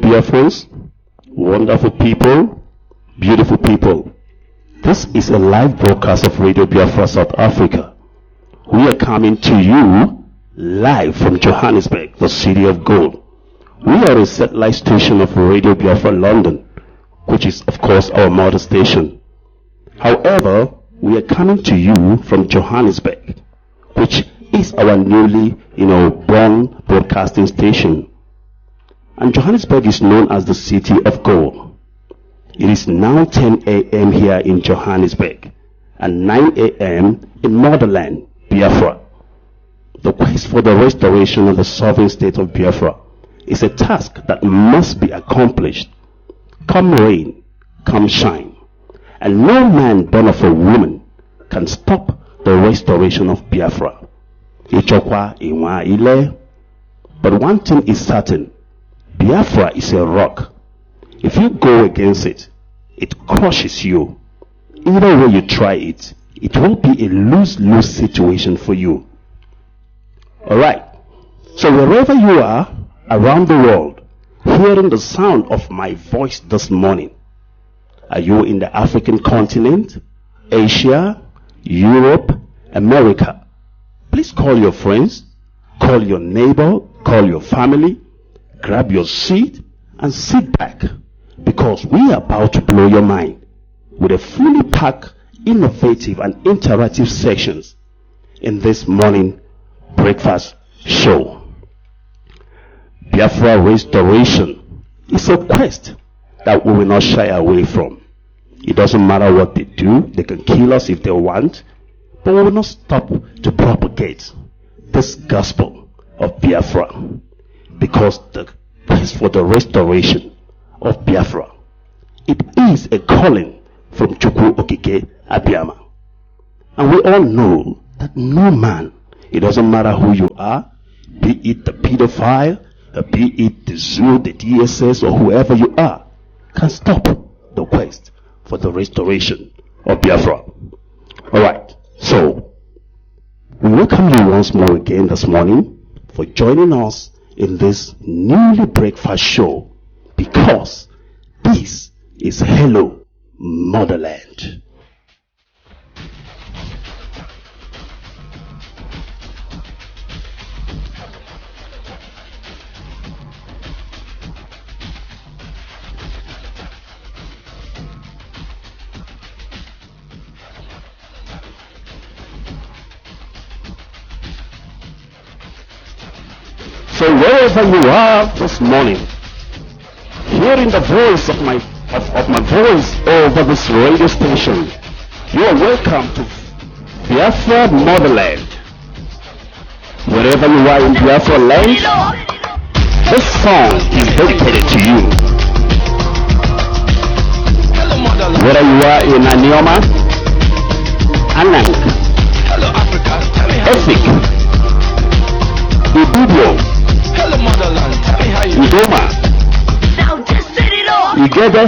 Biafrans, wonderful people, beautiful people. This is a live broadcast of Radio Biafra South Africa. We are coming to you live from Johannesburg, the city of gold. We are a satellite station of Radio Biafra London, which is of course our mother station. However, we are coming to you from Johannesburg, which is our newly, born broadcasting station. And Johannesburg is known as the city of gold. It is now 10 a.m. here in Johannesburg and 9 a.m. in Motherland, Biafra. The quest for the restoration of the sovereign state of Biafra is a task that must be accomplished, come rain, come shine. And no man born of a woman can stop the restoration of Biafra. But one thing is certain, Biafra is a rock. If you go against it, it crushes you. Either way you try it, it will be a lose-lose situation for you. Alright, so wherever you are around the world, hearing the sound of my voice this morning, are you in the African continent, Asia, Europe, America? Please call your friends, call your neighbor, call your family, grab your seat and sit back, because we are about to blow your mind with a fully packed, innovative and interactive sessions in this morning breakfast show. Biafra restoration is a quest that we will not shy away from. It doesn't matter what they do, they can kill us if they want, but we will not stop to propagate this gospel of Biafra, because the quest for the restoration of Biafra, it is a calling from Chukwu Okike Abiyama. And we all know that no man, it doesn't matter who you are, be it the pedophile, be it the zoo, the DSS, or whoever you are, can stop the quest for the restoration of Biafra. Alright, so we welcome you once more again this morning for joining us in this newly breakfast show, because this is Hello Motherland. So wherever you are this morning, hearing the voice of my voice over this radio station, you are welcome to Biafra Motherland. Wherever you are in Biafra land, this song is dedicated to you. Whether you are in Anioma, Anang, Efik, Ibibio, Idoma, Igede,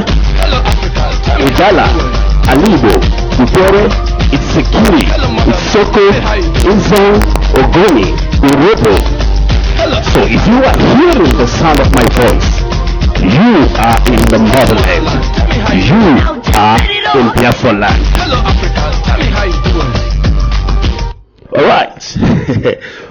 Igala, Alibo, Upore, Itsekiri, Itsoko, Inzon, Ogoni, Urobo. So if you are hearing the sound of my voice, you are in the motherland. You are in Biafra land. Hello Africa, tell me how you doing. Alright,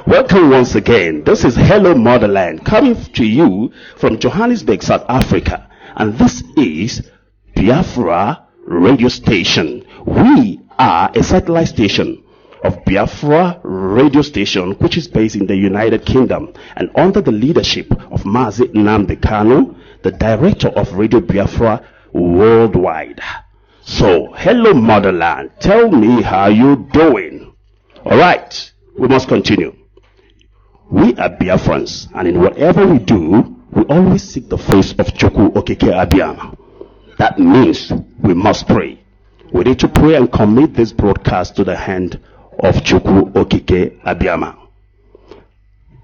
welcome once again. This is Hello Motherland, coming to you from Johannesburg, South Africa. And this is Biafra radio station. We are a satellite station of Biafra radio station, which is based in the United Kingdom and under the leadership of Mazi Nnamdi Kanu, the director of Radio Biafra worldwide. So, Hello Motherland, tell me how you doing. Alright, we must continue. We are Biafrans, and in whatever we do, we always seek the face of Chukwu Okike Abiyama. That means we must pray. We need to pray and commit this broadcast to the hand of Chukwu Okike Abiyama.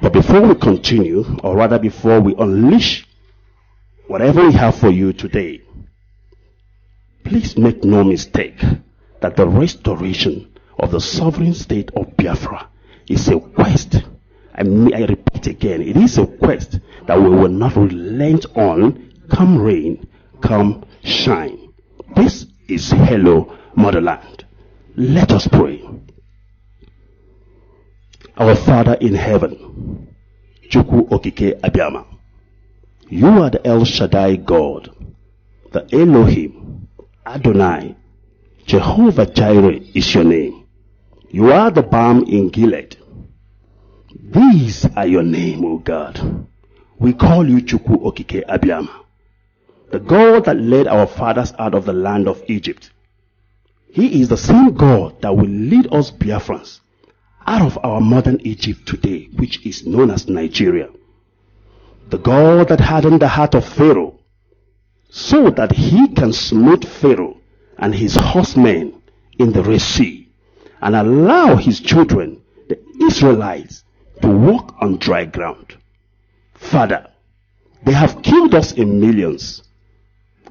But before we continue, or rather before we unleash whatever we have for you today, please make no mistake that the restoration of the sovereign state of Biafra is a quest. I repeat again, it is a quest that we will not relent on come rain, come shine. This is Hello Motherland. Let us pray. Our Father in heaven, Chukwu Okike Abiyama, you are the El Shaddai God, the Elohim, Adonai, Jehovah Jireh is your name. You are the balm in Gilead. These are your name, O God. We call you Chukwu Okike Abiyama, the God that led our fathers out of the land of Egypt. He is the same God that will lead us Biafrans out of our modern Egypt today, which is known as Nigeria. The God that hardened the heart of Pharaoh so that he can smite Pharaoh and his horsemen in the Red Sea and allow his children, the Israelites, to walk on dry ground. Father, they have killed us in millions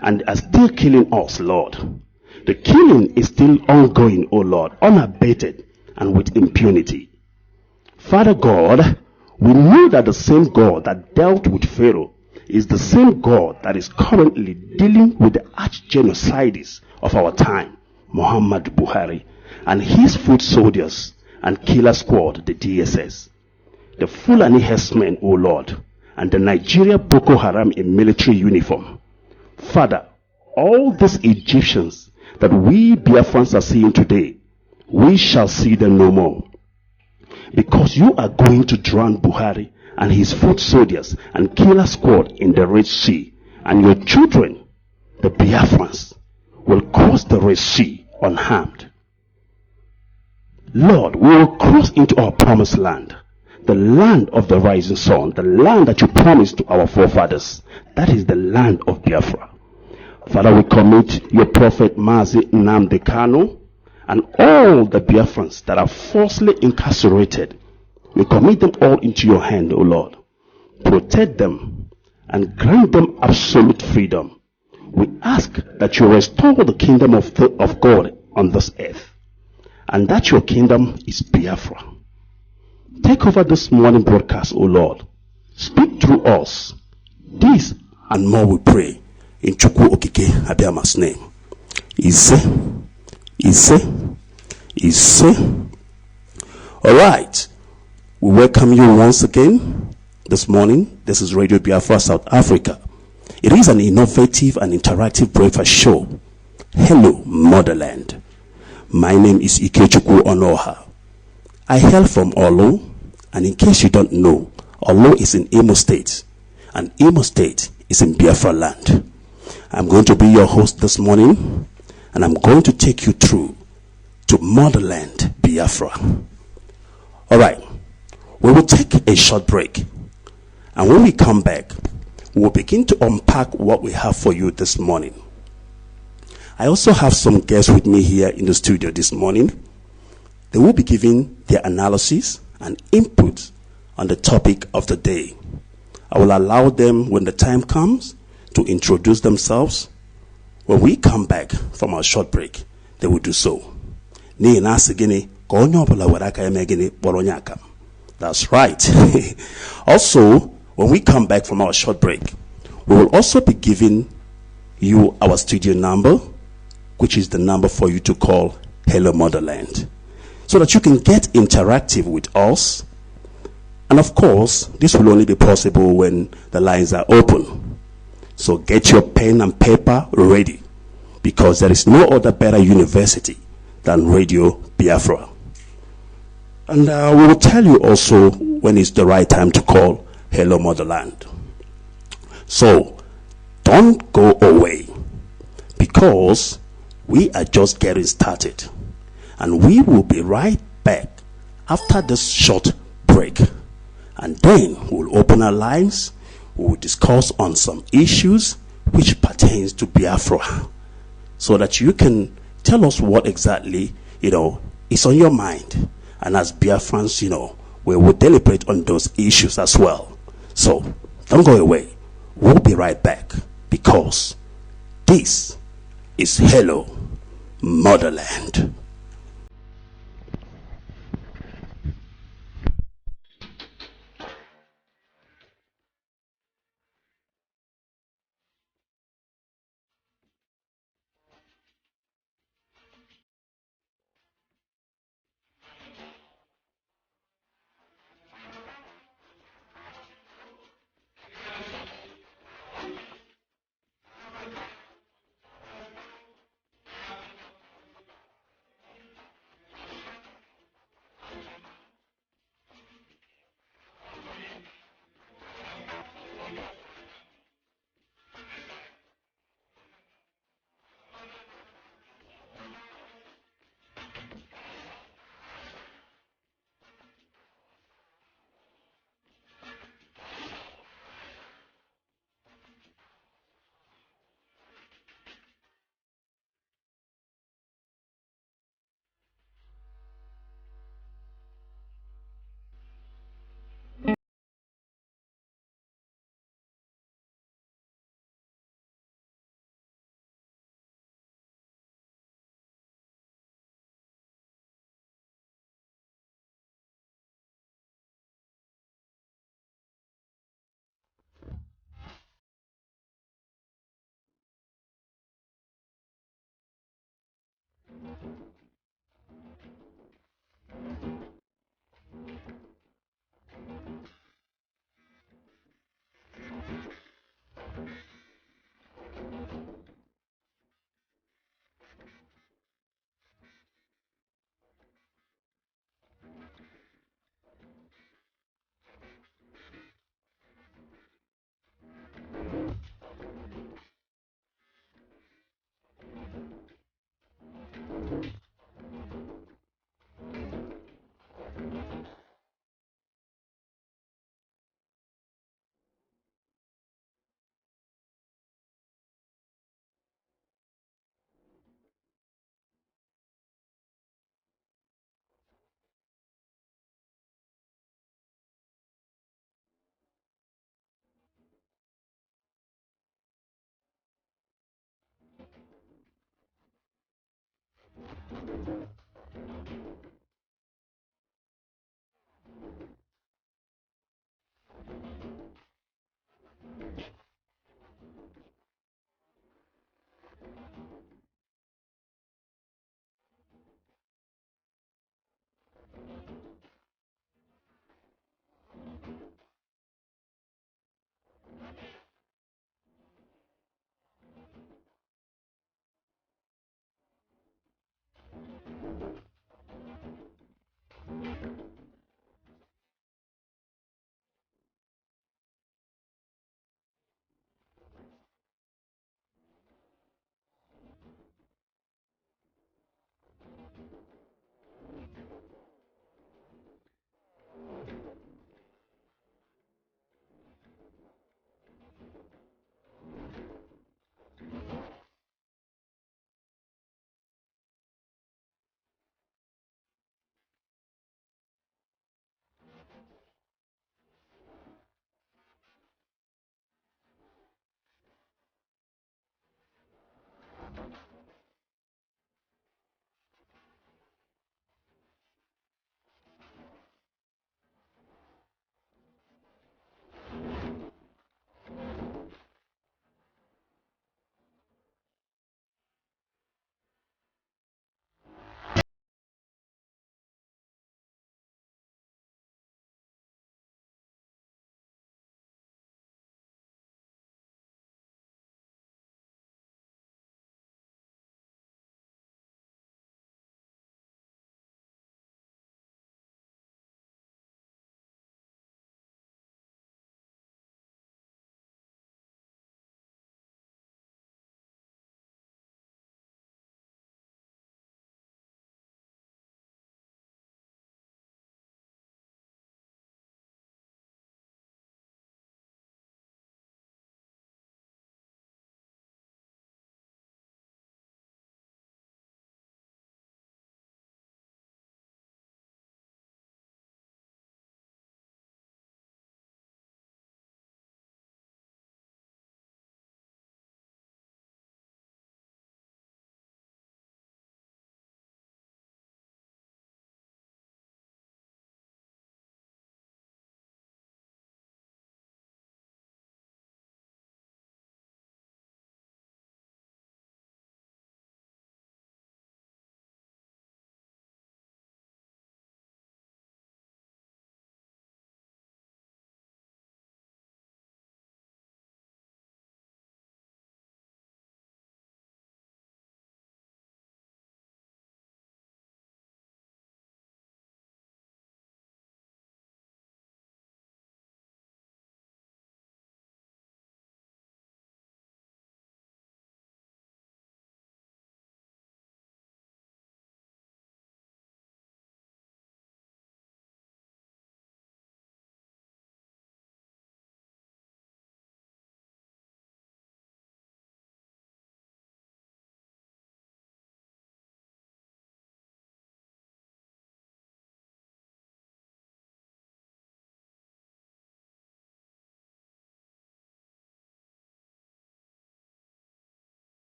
and are still killing us, Lord. The killing is still ongoing, O Lord, unabated and with impunity. Father God, we know that the same God that dealt with Pharaoh is the same God that is currently dealing with the arch-genocides of our time, Muhammad Buhari, and his foot soldiers and killer squad, the DSS, the Fulani herdsmen, O Lord, and the Nigeria Boko Haram in military uniform. Father, all these Egyptians that we Biafrans are seeing today, we shall see them no more. Because you are going to drown Buhari and his foot soldiers and killer squad in the Red Sea, and your children, the Biafrans, will cross the Red Sea unharmed. Lord, we will cross into our promised land, the land of the rising sun, the land that you promised to our forefathers. That is the land of Biafra. Father, we commit your prophet Mazi Nnamdi Kanu and all the Biafrans that are falsely incarcerated. We commit them all into your hand, O Lord. Protect them and grant them absolute freedom. We ask that you restore the kingdom of God on this earth, and that your kingdom is Biafra. Take over this morning broadcast, O Lord. Speak through us. This and more we pray in Chukwu Okike Abiyama's name. Ise. All right. We welcome you once again this morning. This is Radio Biafra South Africa. It is an innovative and interactive breakfast show. Hello, Motherland. My name is Ikechukwu Onoha. I hail from Olo, and in case you don't know, Olo is in Imo State, and Imo State is in Biafra land. I'm going to be your host this morning, and I'm going to take you through to Motherland, Biafra. All right, we will take a short break, and when we come back, we will begin to unpack what we have for you this morning. I also have some guests with me here in the studio this morning. They will be giving their analysis and input on the topic of the day. I will allow them, when the time comes, to introduce themselves. When we come back from our short break, they will do so. That's right. Also, when we come back from our short break, we will also be giving you our studio number, which is the number for you to call Hello Motherland, so that you can get interactive with us. And of course, this will only be possible when the lines are open. So get your pen and paper ready, because there is no other better university than Radio Biafra. And we will tell you also when it's the right time to call Hello Motherland. So don't go away, because we are just getting started, and we will be right back after this short break. And then we'll open our lines. We will discuss on some issues which pertains to Biafra, so that you can tell us what exactly is on your mind. And as Biafrans, we will deliberate on those issues as well. So don't go away. We'll be right back, because this is Hello Motherland.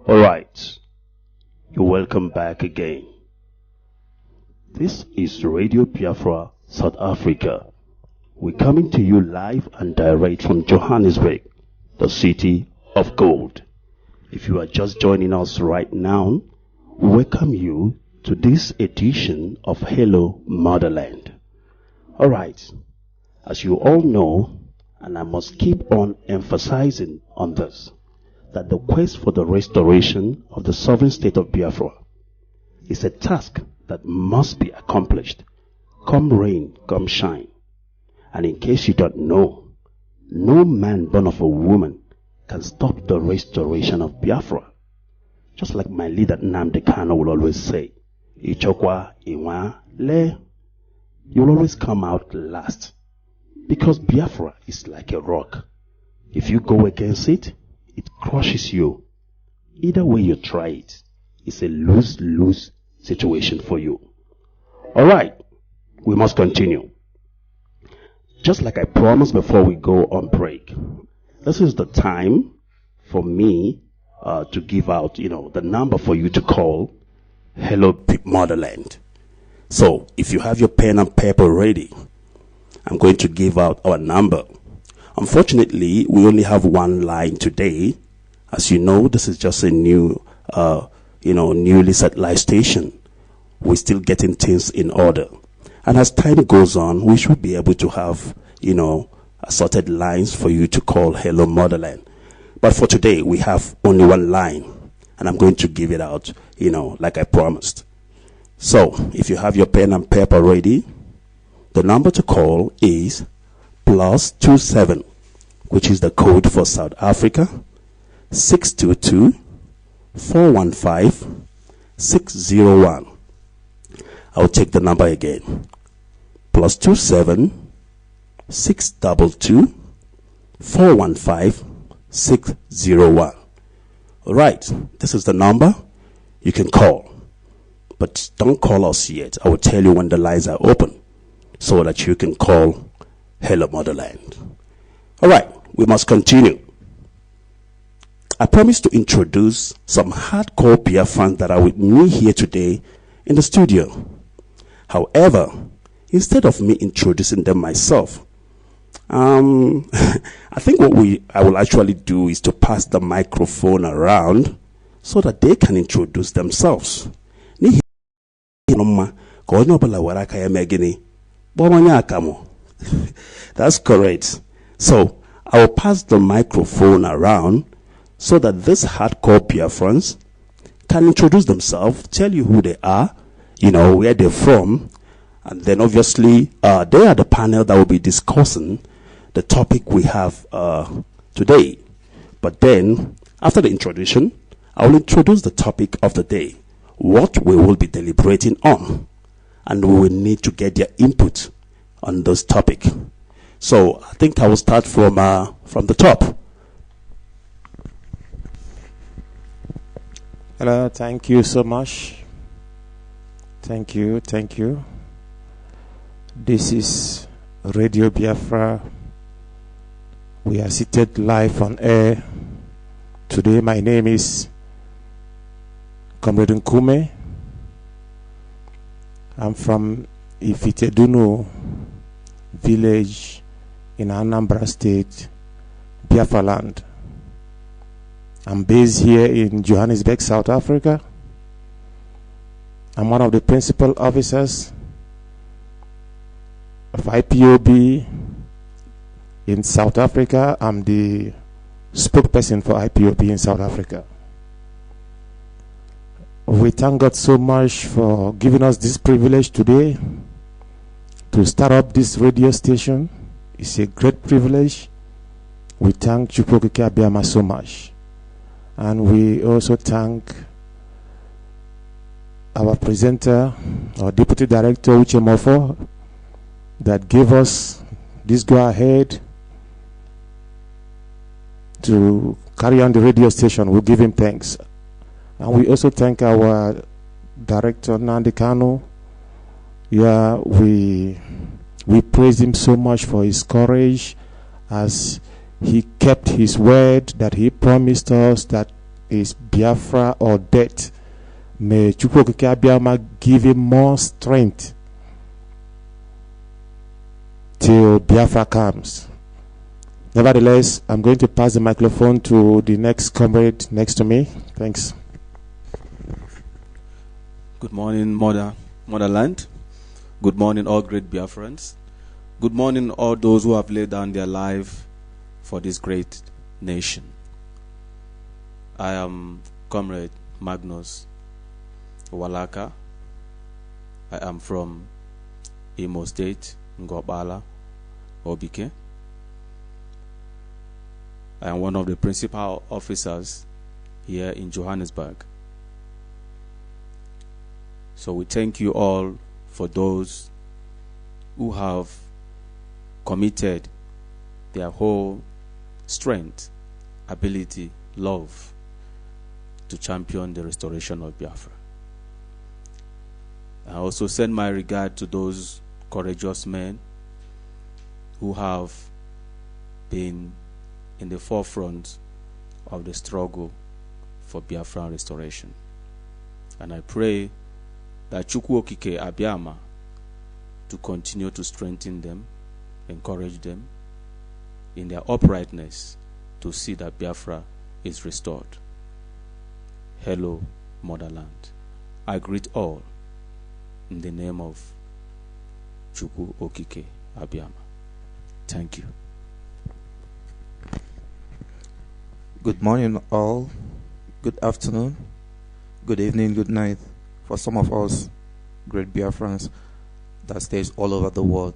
Alright, you're welcome back again. This is Radio Biafra, South Africa. We're coming to you live and direct from Johannesburg, the city of gold. If you are just joining us right now, we welcome you to this edition of Hello Motherland. Alright, as you all know, and I must keep on emphasizing on this, that the quest for the restoration of the sovereign state of Biafra is a task that must be accomplished, come rain, come shine. And in case you don't know, no man born of a woman can stop the restoration of Biafra. Just like my leader Nnamdi Kanu will always say, Ichokwa Iwa Le. You'll always come out last. Because Biafra is like a rock. If you go against it, it crushes you. Either way you try it, it's a lose-lose situation for you. Alright, we must continue. Just like I promised before we go on break, this is the time for me to give out, the number for you to call Hello Motherland. So, if you have your pen and paper ready, I'm going to give out our number. Unfortunately, we only have one line today. As you know, this is just a newly set live station. We're still getting things in order. And as time goes on, we should be able to have, assorted lines for you to call Hello Motherland. But for today, we have only one line. And I'm going to give it out, like I promised. So, if you have your pen and paper ready, the number to call is +27, which is the code for South Africa, 622-415-601. I'll take the number again. +27 622 415 601. Alright, this is the number you can call. But don't call us yet. I will tell you when the lines are open so that you can call Hello Motherland. Alright, we must continue. I promised to introduce some hardcore Biafrans that are with me here today in the studio. However, instead of me introducing them myself, I think what I will actually do is to pass the microphone around so that they can introduce themselves. That's correct. So, I will pass the microphone around so that these hardcore Biafrans can introduce themselves, tell you who they are, where they're from, and then obviously they are the panel that will be discussing the topic we have today. But then, after the introduction, I will introduce the topic of the day, what we will be deliberating on, and we will need to get their input on this topic. So I think I will start from the top. Hello, thank you so much. Thank you. This is Radio Biafra. We are seated live on air. Today my name is Comrade Nkume. I'm from Ifitedunu village in Anambra State, Biafra land. I'm based here in Johannesburg, South Africa. I'm one of the principal officers of IPOB in South Africa. I'm the spokesperson for IPOB in South Africa. We thank God so much for giving us this privilege today to start up this radio station. It's a great privilege. We thank Chukwuokike Abiyama so much. And we also thank our presenter, our deputy director, Uche Mofo, that gave us this go-ahead to carry on the radio station. We'll give him thanks. And we also thank our director, Nnamdi Kanu. Yeah, we praise him so much for his courage as he kept his word that he promised us that is Biafra or death. May Chukwokeke Abiyama give him more strength till Biafra comes. Nevertheless, I'm going to pass the microphone to the next comrade next to me. Thanks. Good morning, Motherland. Good morning, all great Biafrans. Good morning, all those who have laid down their life for this great nation. I am Comrade Magnus Walaka. I am from Imo State, Ngobala, Obike. I am one of the principal officers here in Johannesburg. So we thank you all for those who have committed their whole strength, ability, love to champion the restoration of Biafra. I also send my regard to those courageous men who have been in the forefront of the struggle for Biafran restoration. And I pray that Chukwokeke Abiyama to continue to strengthen them, encourage them in their uprightness to see that Biafra is restored. Hello, Motherland. I greet all in the name of Chukwokeke Abiyama. Thank you. Good morning, all. Good afternoon. Good evening. Good night. For some of us, great Biafrans that stays all over the world.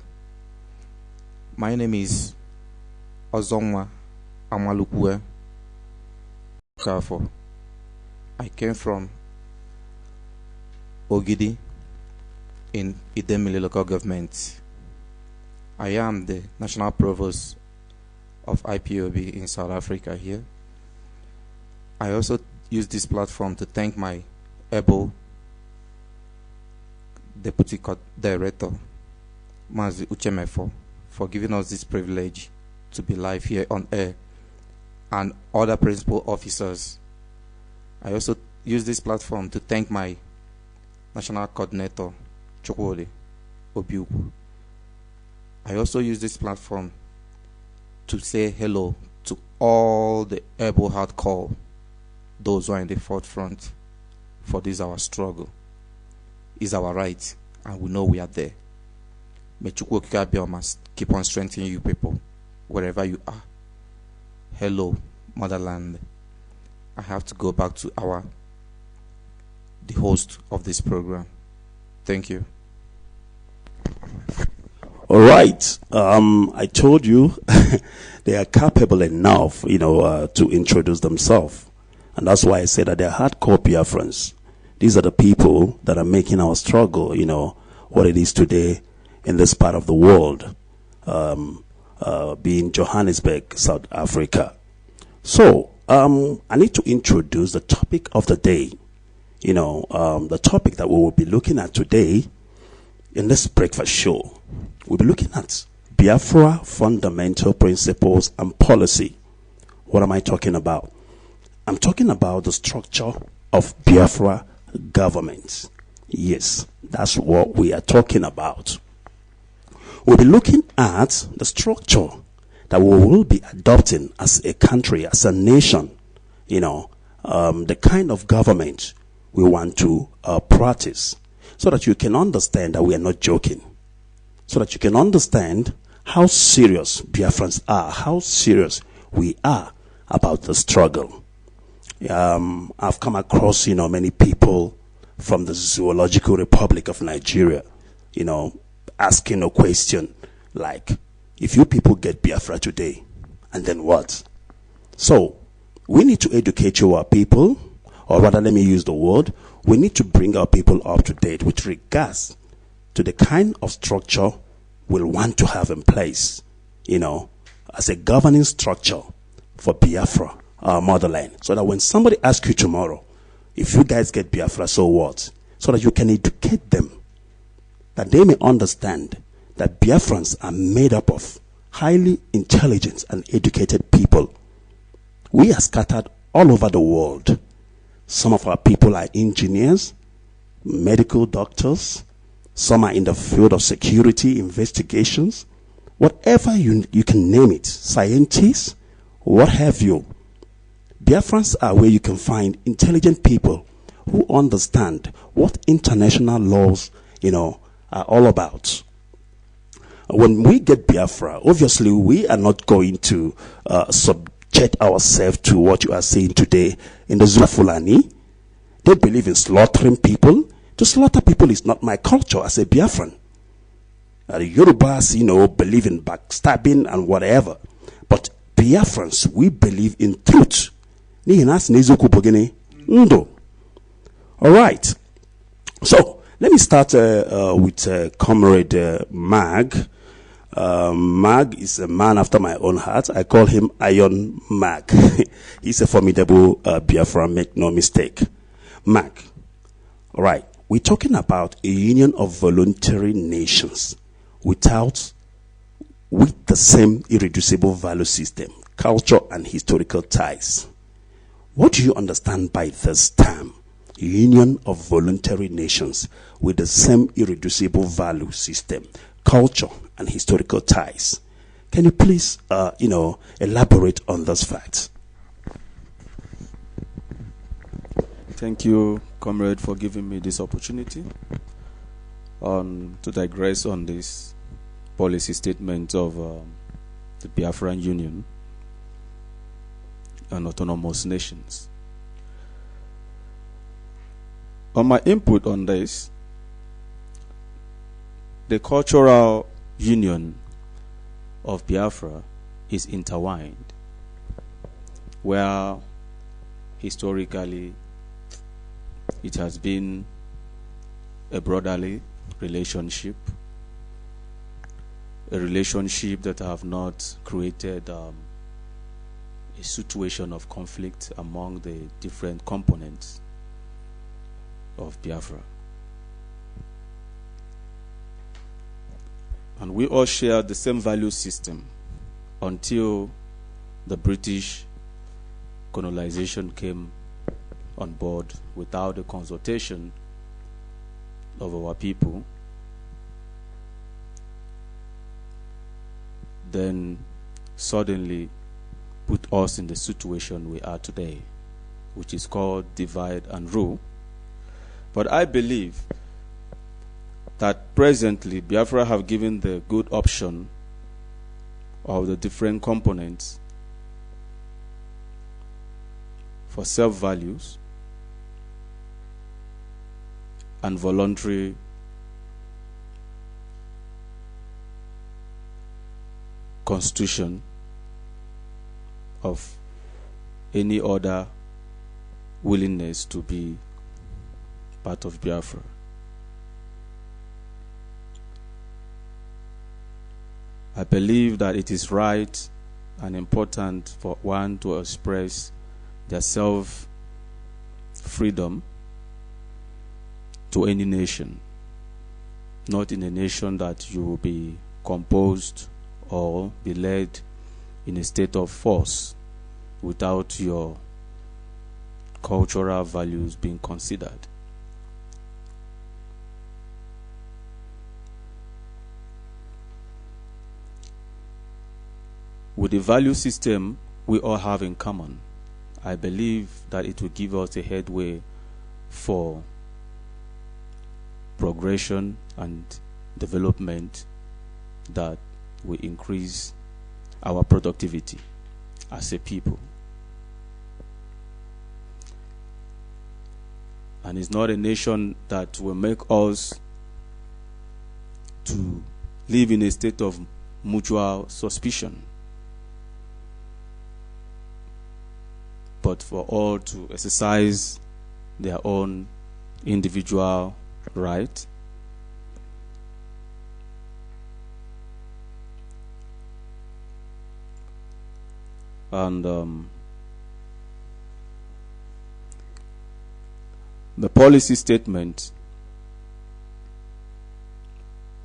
My name is Ozonwa Amalukwe Kafo. I came from Ogidi in Idemili local government. I am the national provost of IPOB in South Africa here. I also use this platform to thank my able Deputy Director, Mazi Uchemefo, for giving us this privilege to be live here on air, and other principal officers. I also use this platform to thank my National Coordinator, Chukwode Obiugu. I also use this platform to say hello to all the able hardcore, those who are in the forefront for this our struggle. Is our right, and we know we are there. May Chukwokeke Abiyama keep on strengthening you people wherever you are. Hello, Motherland. I have to go back to the host of this program. Thank you. All right. I told you they are capable enough, to introduce themselves. And that's why I said that they're hardcore Biafrans. These are the people that are making our struggle, what it is today in this part of the world, being Johannesburg, South Africa. So, I need to introduce the topic of the day. The topic that we will be looking at today in this breakfast show. We'll be looking at Biafra fundamental principles and policy. What am I talking about? I'm talking about the structure of Biafra government. Yes, that's what we are talking about. We'll be looking at the structure that we will be adopting as a country, as a nation, the kind of government we want to practice, so that you can understand that we are not joking, so that you can understand how serious Biafrans are, how serious we are about the struggle. I've come across, many people from the Zoological Republic of Nigeria, asking a question like, if you people get Biafra today, and then what? So, we need to educate our people, or rather, let me use the word, we need to bring our people up to date with regards to the kind of structure we'll want to have in place, as a governing structure for Biafra, our motherland, so that when somebody asks you tomorrow, if you guys get Biafra, so what? So that you can educate them, that they may understand that Biafrans are made up of highly intelligent and educated people. We are scattered all over the world. Some of our people are engineers, medical doctors. Some are in the field of security, investigations. Whatever you can name it, scientists, what have you. Biafrans are where you can find intelligent people who understand what international laws, are all about. When we get Biafra, obviously we are not going to subject ourselves to what you are saying today in the Zulu Fulani. They believe in slaughtering people. To slaughter people is not my culture as a Biafran. The Yorubas, believe in backstabbing and whatever. But Biafrans, we believe in truth. All right. So, let me start with Comrade Mag. Mag is a man after my own heart. I call him Iron Mag. He's a formidable Biafra, make no mistake. Mag. All right. We're talking about a union of voluntary nations with the same irreducible value system, culture and historical ties. What do you understand by this term? Union of voluntary nations with the same irreducible value system, culture and historical ties. Can you please, elaborate on those facts? Thank you, comrade, for giving me this opportunity to digress on this policy statement of the Biafran Union and autonomous nations. On my input on this, the cultural union of Biafra is intertwined, where historically it has been a brotherly relationship, a relationship that have not created a situation of conflict among the different components of Biafra. And we all share the same value system until the British colonization came on board without the consultation of our people. Then suddenly put us in the situation we are today, which is called divide and rule. But I believe that presently Biafra have given the good option of the different components for self-values and voluntary constitution of any other willingness to be part of Biafra. I believe that it is right and important for one to express their self-freedom to any nation, not in a nation that you will be composed or be led in a state of force without your cultural values being considered. With the value system we all have in common, I believe that it will give us a headway for progression and development that will increase our productivity as a people. And it's not a nation that will make us to live in a state of mutual suspicion, but for all to exercise their own individual right and the policy statement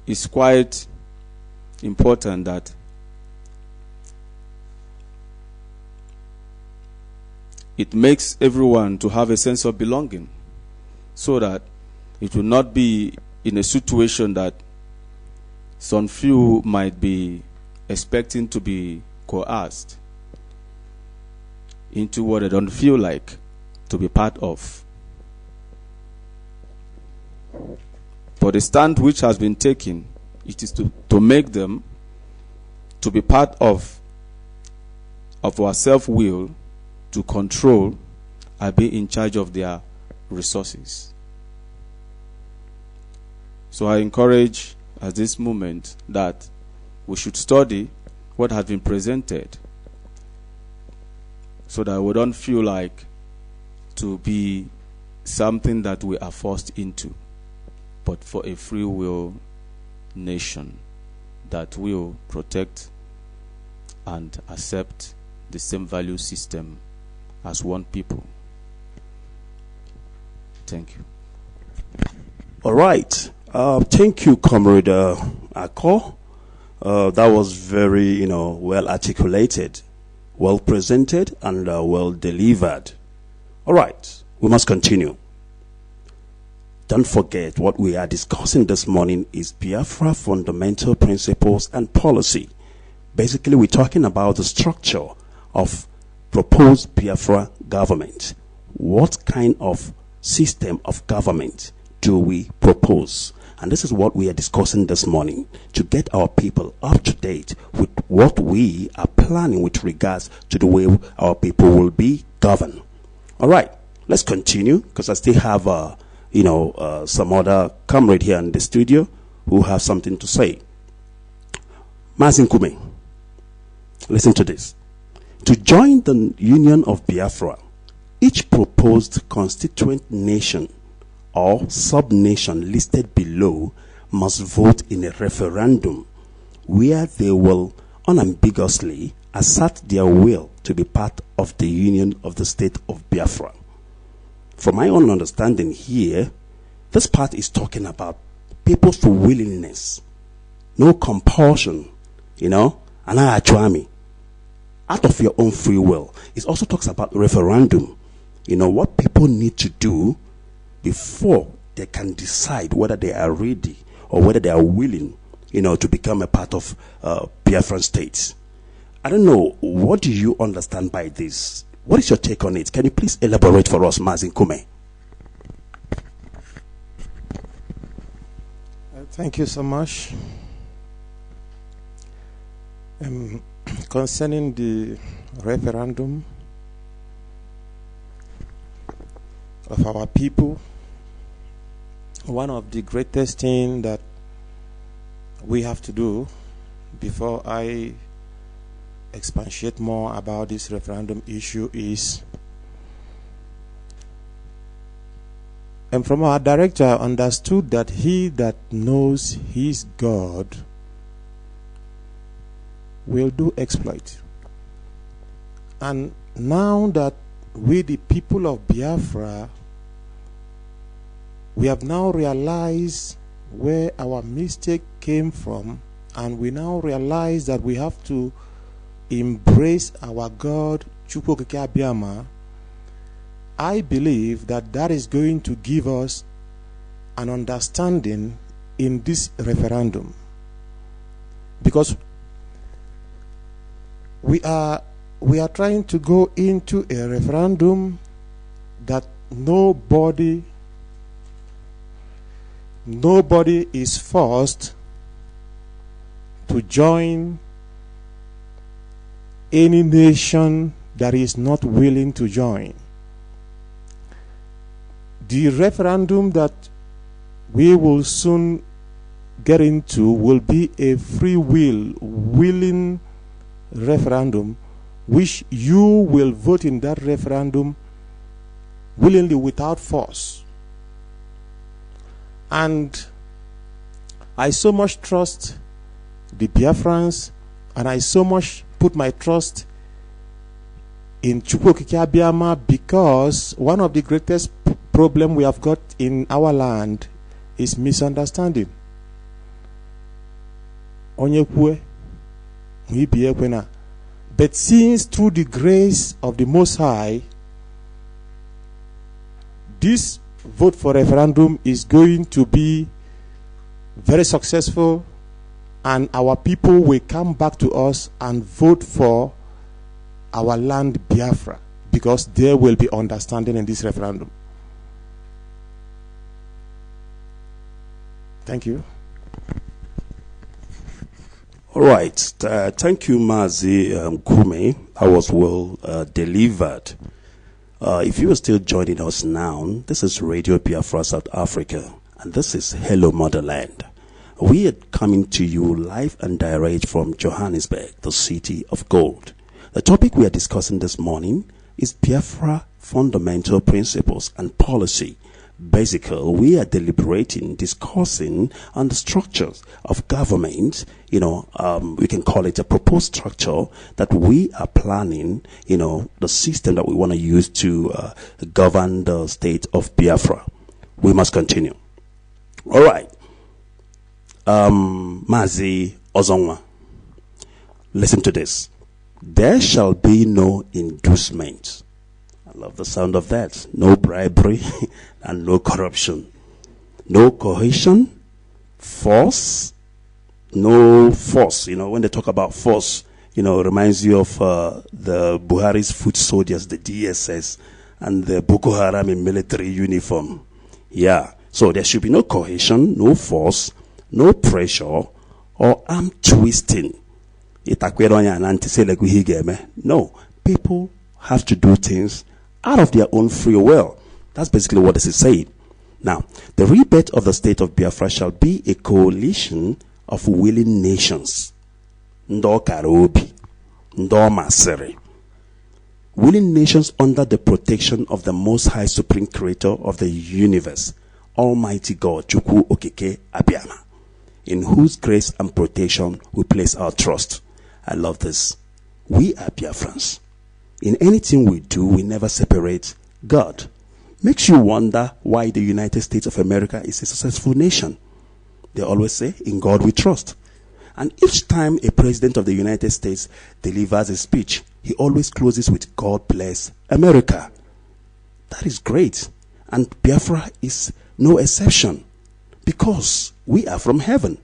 is quite important that it makes everyone to have a sense of belonging, so that it will not be in a situation that some few might be expecting to be coerced into what they don't feel like to be part of. For the stand which has been taken, it is to make them to be part of our self-will, to control and be in charge of their resources. So I encourage at this moment that we should study what has been presented, so that we don't feel like to be something that we are forced into, but for a free will nation that will protect and accept the same value system as one people. Thank you. All right. Thank you, Comrade Akko. That was very, well articulated, well presented, and well delivered. All right. We must continue. Don't forget, what we are discussing this morning is Biafra fundamental principles and policy. Basically, we're talking about the structure of proposed Biafra government. What kind of system of government do we propose? And this is what we are discussing this morning, to get our people up to date with what we are planning with regards to the way our people will be governed. All right, let's continue, because I still have some other comrade here in the studio who have something to say. Mazin Kume, listen to this. To join the Union of Biafra, each proposed constituent nation or sub-nation listed below must vote in a referendum where they will unambiguously assert their will to be part of the Union of the State of Biafra. From my own understanding here, this part is talking about people's willingness, no compulsion, and out of your own free will. It also talks about referendum, what people need to do before they can decide whether they are ready or whether they are willing, to become a part of Biafran states. I don't know, what do you understand by this? What is your take on it? Can you please elaborate for us, Mazin Kume? Thank you so much. Concerning the referendum of our people, one of the greatest things that we have to do before I expatiate more about this referendum issue is, and from our director, I understood that he that knows his God will do exploit. And now that we, the people of Biafra, we have now realized where our mistake came from, and we now realize that we have to embrace our God, Chukwu Okike Abiama. I believe that that is going to give us an understanding in this referendum, because we are trying to go into a referendum that nobody is forced to join any nation that is not willing to join. The referendum that we will soon get into will be a free will, willing referendum, which you will vote in that referendum willingly, without force. And I so much trust the Biafrans, and I so much put my trust in Chukwu Okike Abiama, because one of the greatest problem we have got in our land is misunderstanding. But since through the grace of the Most High, this vote for referendum is going to be very successful, and our people will come back to us and vote for our land Biafra, because there will be understanding in this referendum. Thank you. All right. Thank you, Mazi Kume. That was well delivered. If you are still joining us now, this is Radio Biafra South Africa, and this is Hello Motherland. We are coming to you live and direct from Johannesburg, the city of gold. The topic we are discussing this morning is Biafra fundamental principles and policy. Basically, we are deliberating, discussing on the structures of government. We can call it a proposed structure that we are planning, the system that we want to use to govern the state of Biafra. We must continue. All right. Mazi Ozonwa, listen to this. There shall be no inducement. I love the sound of that. No bribery and no corruption. No coercion, force, no force. When they talk about force, it reminds you of the Buhari's foot soldiers, the DSS, and the Boko Haram in military uniform. Yeah. So there should be no coercion, no force, no pressure, or arm twisting. No. People have to do things out of their own free will. That's basically what this is saying. Now, the rebirth of the state of Biafra shall be a coalition of willing nations. Ndo Karobi, Ndo Masere. Willing nations under the protection of the Most High Supreme Creator of the universe, Almighty God, Chukwu Okike Abiyama, in whose grace and protection we place our trust. I love this. We are Biafrans. In anything we do, we never separate God. Makes you wonder why the United States of America is a successful nation. They always say, in God we trust. And each time a president of the United States delivers a speech, he always closes with, God bless America. That is great. And Biafra is no exception, because we are from heaven.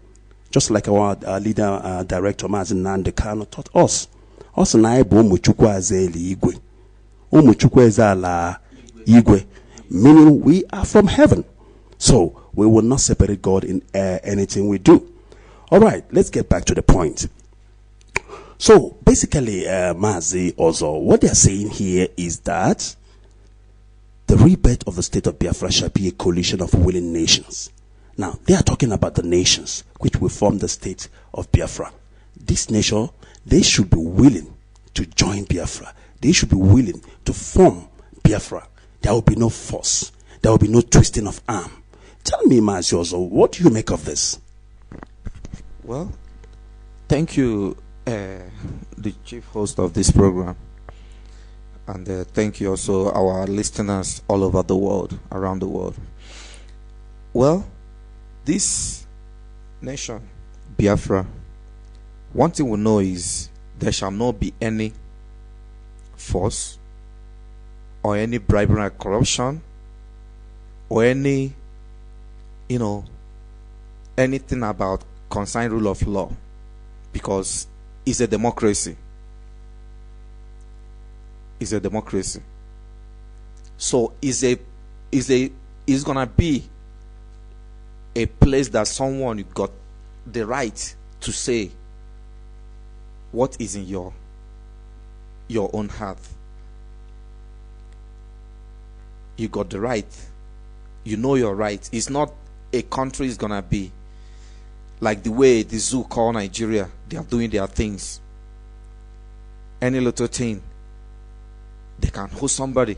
Just like our leader, director, Mazin Nandekano, taught us. Also, meaning we are from heaven. So, we will not separate God in anything we do. All right, let's get back to the point. So, basically, Mazi Ozo, what they are saying here is that the rebirth of the state of Biafra shall be a coalition of willing nations. Now, they are talking about the nations which will form the state of Biafra. This nation, they should be willing to join Biafra. They should be willing to form Biafra. There will be no force. There will be no twisting of arm. Tell me, Maziozo, what do you make of this? Well, thank you, the chief host of this program. And thank you also our listeners all over the world, around the world. Well, this nation, Biafra, one thing we know is there shall not be any force or any bribery and corruption or any, anything about concerning rule of law, because it's a democracy. It's a democracy. So it's gonna be a place that someone got the right to say what is in your own heart. You got the right. You know your right. It's not a country is gonna be like the way the zoo call Nigeria. They are doing their things. Any little thing, they can hold somebody.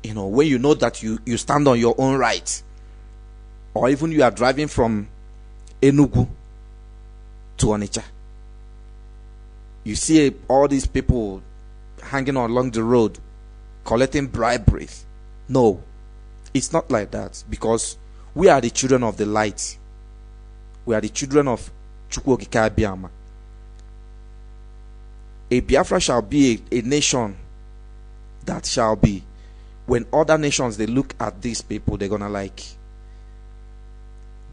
When you know that you stand on your own right. Or even you are driving from Enugu to Onitsha. You see all these people hanging along the road, collecting briberies. No, it's not like that, because we are the children of the light. We are the children of Chukwu Okike Abiyama. A Biafra shall be a nation that shall be when other nations, they look at these people, they're gonna like,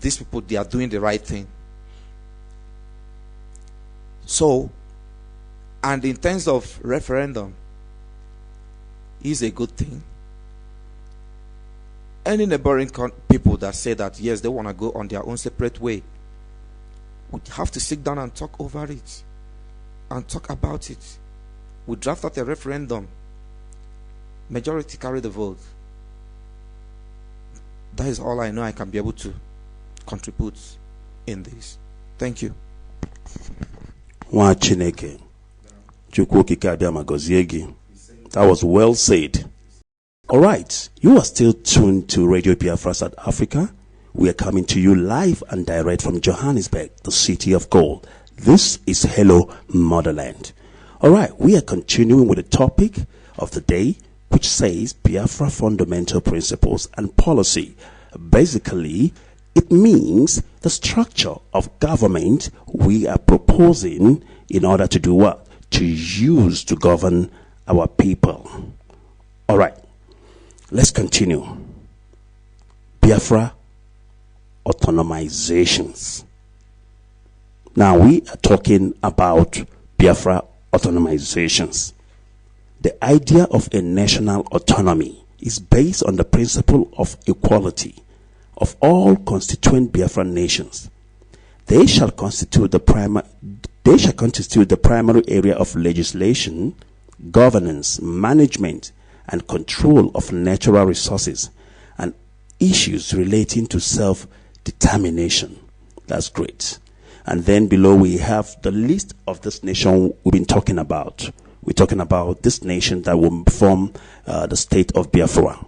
these people, they are doing the right thing. So, and in terms of referendum, is a good thing. Any neighboring people that say that yes, they want to go on their own separate way, would have to sit down and talk over it and talk about it. We draft out a referendum, majority carry the vote. That is all I know I can be able to contribute in this. Thank you. Nwa Chineke, Chukwu okike abịa ma gọzie gị. That was well said. All right, you are still tuned to Radio Biafra South Africa. We are coming to you live and direct from Johannesburg, the city of gold. This is Hello Motherland. All right, we are continuing with the topic of the day, which says Biafra fundamental principles and policy. Basically, it means the structure of government we are proposing in order to do what? To use to govern our people. All right, let's continue. Biafra autonomizations. Now we are talking about Biafra autonomizations. The idea of a national autonomy is based on the principle of equality of all constituent Biafran nations. They shall constitute the primary area of legislation, governance, management, and control of natural resources and issues relating to self-determination. That's great. And then below we have the list of this nation we've been talking about. We're talking about this nation that will form the state of Biafra.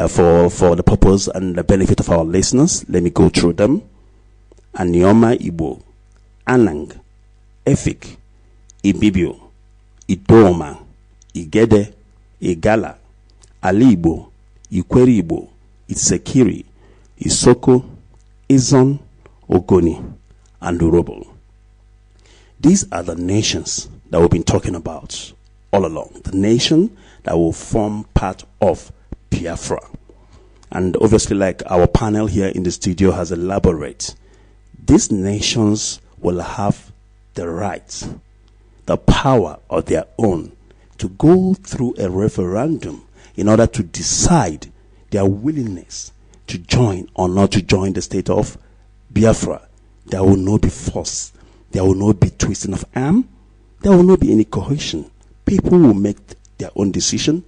For the purpose and the benefit of our listeners, let me go through them. Anioma Igbo, Anang, Efik, Ibibio, Idoma, Igede, Igala, Alibo, Ikweribo, Itsekiri, Isoko, Izon, Ogoni, and Urobo. These are the nations that we've been talking about all along. The nation that will form part of Biafra. And obviously, like our panel here in the studio has elaborated, these nations will have the right, the power of their own to go through a referendum in order to decide their willingness to join or not to join the state of Biafra. There will not be force. There will not be twisting of arm. There will not be any coercion. People will make their own decision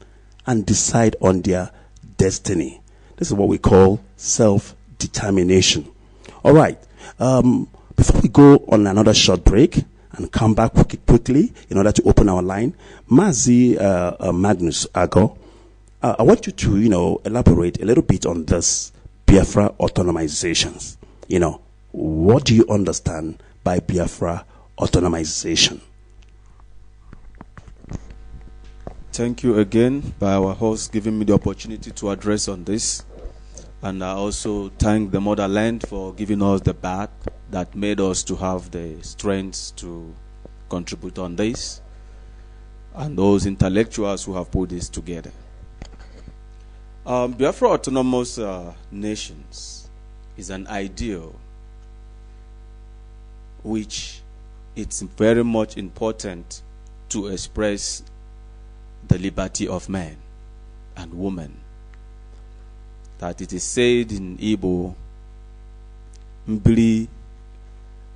and decide on their destiny. This is what we call self-determination. All right. Before we go on another short break and come back quickly in order to open our line, Mazi Magnus Ago, I want you to, elaborate a little bit on this Biafra autonomizations. What do you understand by Biafra autonomization? Thank you again by our host giving me the opportunity to address on this. And I also thank the Motherland for giving us the back that made us to have the strength to contribute on this, and those intellectuals who have put this together. Biafra autonomous nations is an ideal which it's very much important to express the liberty of man and woman. That it is said in Igbo, Mbili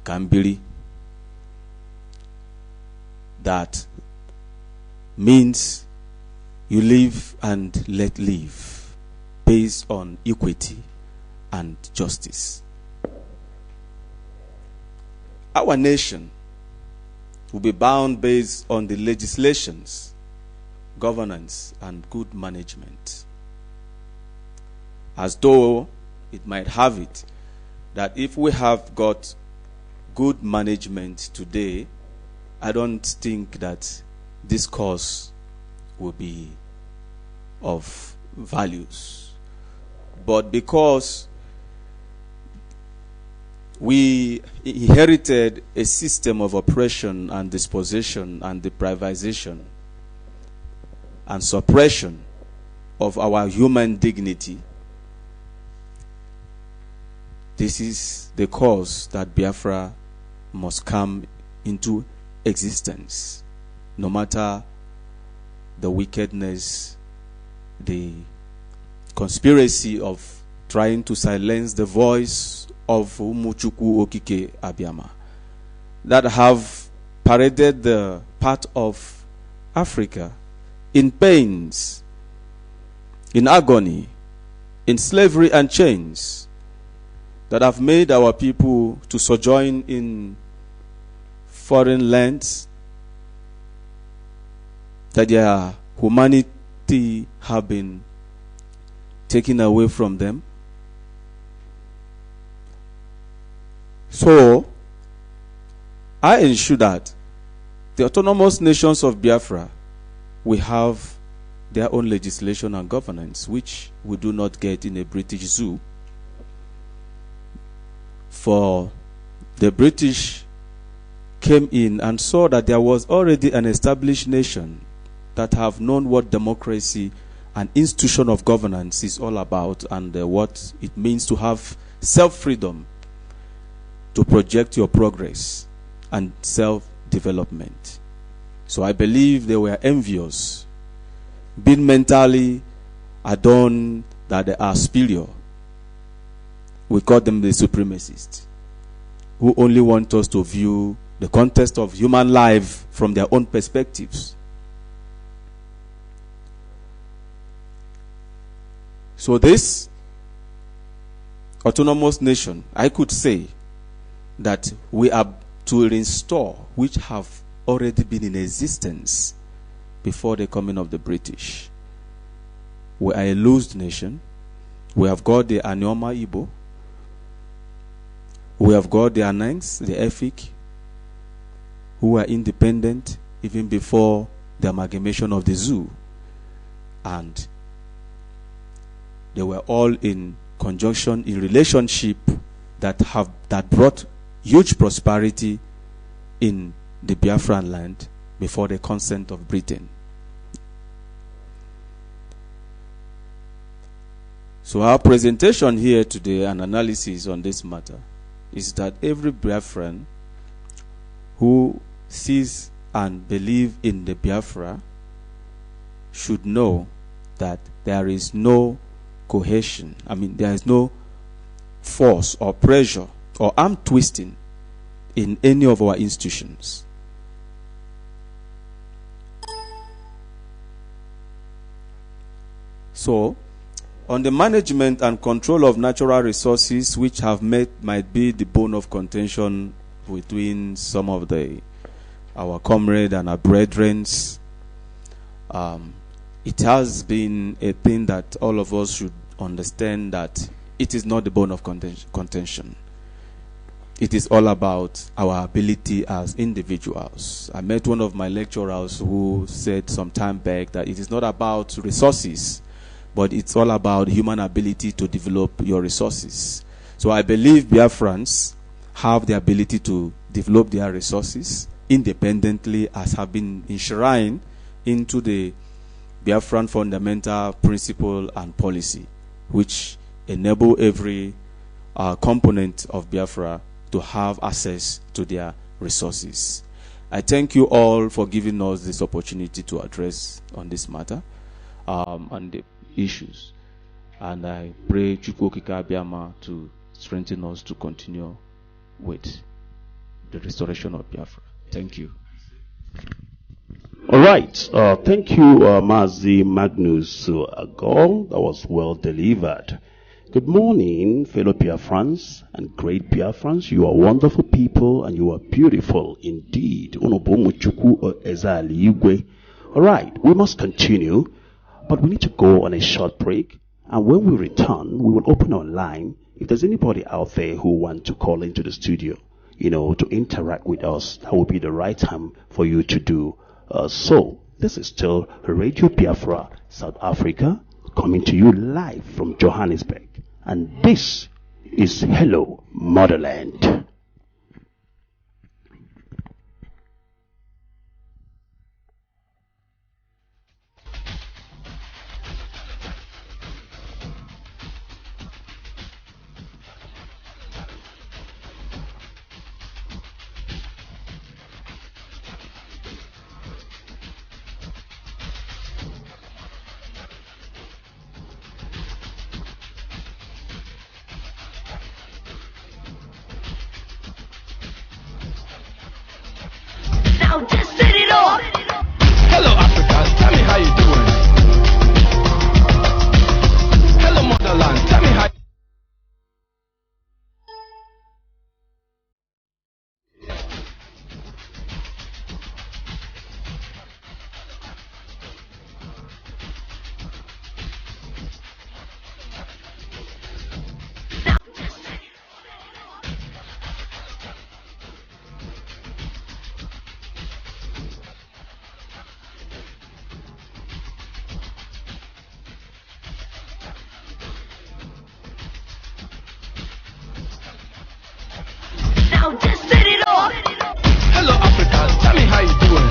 Kambili, that means you live and let live based on equity and justice. Our nation will be bound based on the legislations, governance, and good management. As though it might have it that if we have got good management today, I don't think that this cause will be of values. But because we inherited a system of oppression and dispossession and deprivation and suppression of our human dignity. This is the cause that Biafra must come into existence, no matter the wickedness, the conspiracy of trying to silence the voice of Umuchukwu Okike Abiama that have paraded the part of Africa in pains, in agony, in slavery and chains, that have made our people to sojourn in foreign lands, that their humanity have been taken away from them. So, I ensure that the autonomous nations of Biafra will have their own legislation and governance, which we do not get in a British zoo. For the British came in and saw that there was already an established nation that have known what democracy and institution of governance is all about, and what it means to have self-freedom to project your progress and self-development. So I believe they were envious, being mentally adorned that they are superior. We call them the supremacists, who only want us to view the context of human life from their own perspectives. So this autonomous nation, I could say that we are to restore which have already been in existence before the coming of the British. We are a loosed nation. We have got the Anioma Igbo. We have got the Anangs, the Efik, who were independent even before the amalgamation of the zoo. And they were all in conjunction, in relationship that brought huge prosperity in the Biafran land before the consent of Britain. So our presentation here today and analysis on this matter is that every Biafran who sees and believes in the Biafra should know that there is no cohesion. There is no force or pressure or arm twisting in any of our institutions. So, on the management and control of natural resources, which might be the bone of contention between some of our comrades and our brethren, it has been a thing that all of us should understand that it is not the bone of contention. It is all about our ability as individuals. I met one of my lecturers who said some time back that it is not about resources, but it's all about human ability to develop your resources. So I believe Biafrans have the ability to develop their resources independently, as have been enshrined into the Biafran fundamental principle and policy, which enable every component of Biafra to have access to their resources. I thank you all for giving us this opportunity to address on this matter and the issues. And I pray Chukwu Okike Abiama to strengthen us to continue with the restoration of Biafra. Thank you. All right. Thank you, Mazi Magnus Agol. That was well delivered. Good morning, fellow Biafrans and great Biafrans. You are wonderful people and you are beautiful indeed. All right, we must continue, but we need to go on a short break. And when we return, we will open our line. If there's anybody out there who want to call into the studio, to interact with us, that will be the right time for you to do so. This is still Radio Biafra, South Africa, coming to you live from Johannesburg. And this is Hello Motherland. Hello Africa, tell me how you doing. Hello Motherland, tell me how. Hello Africa, tell me how you doing.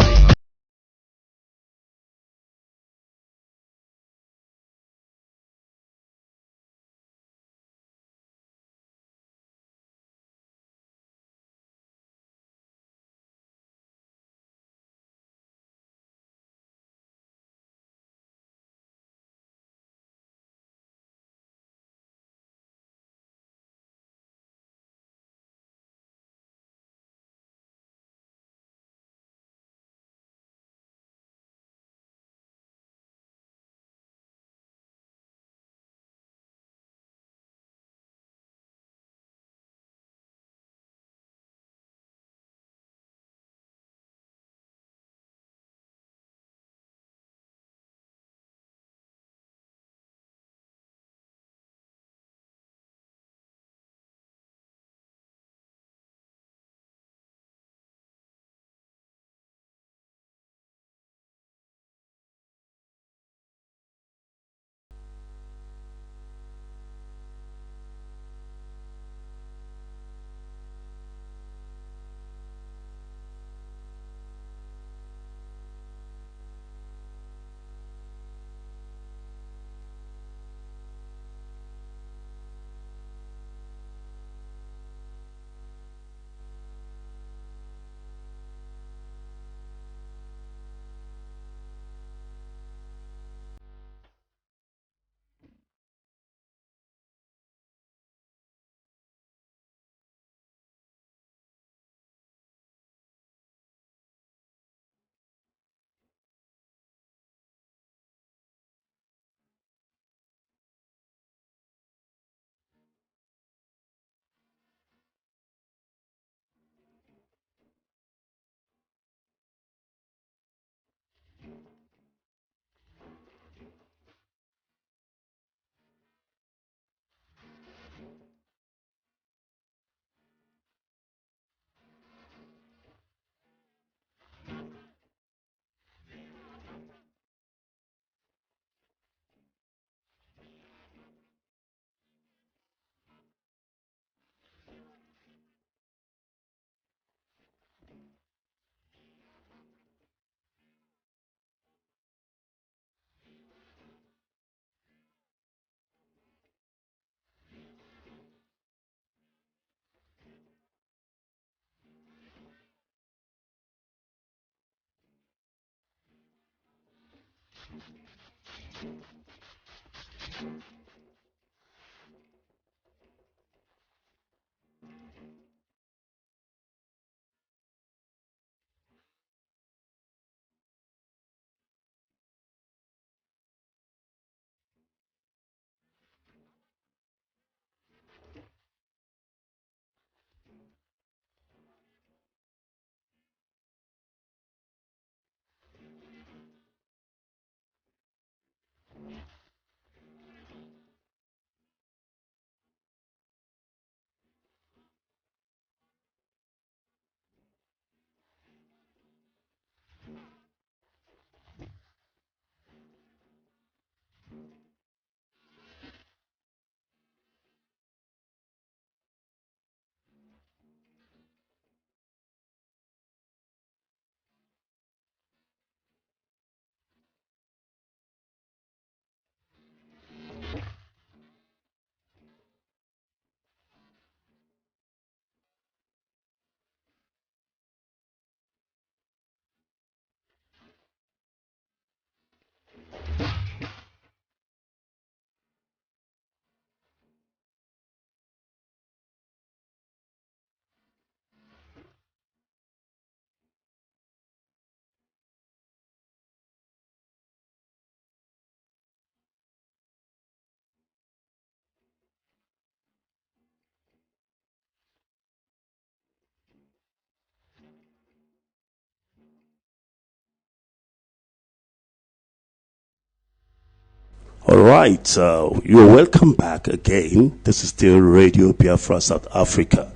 All right, you're welcome back again. This is still Radio Biafra South Africa.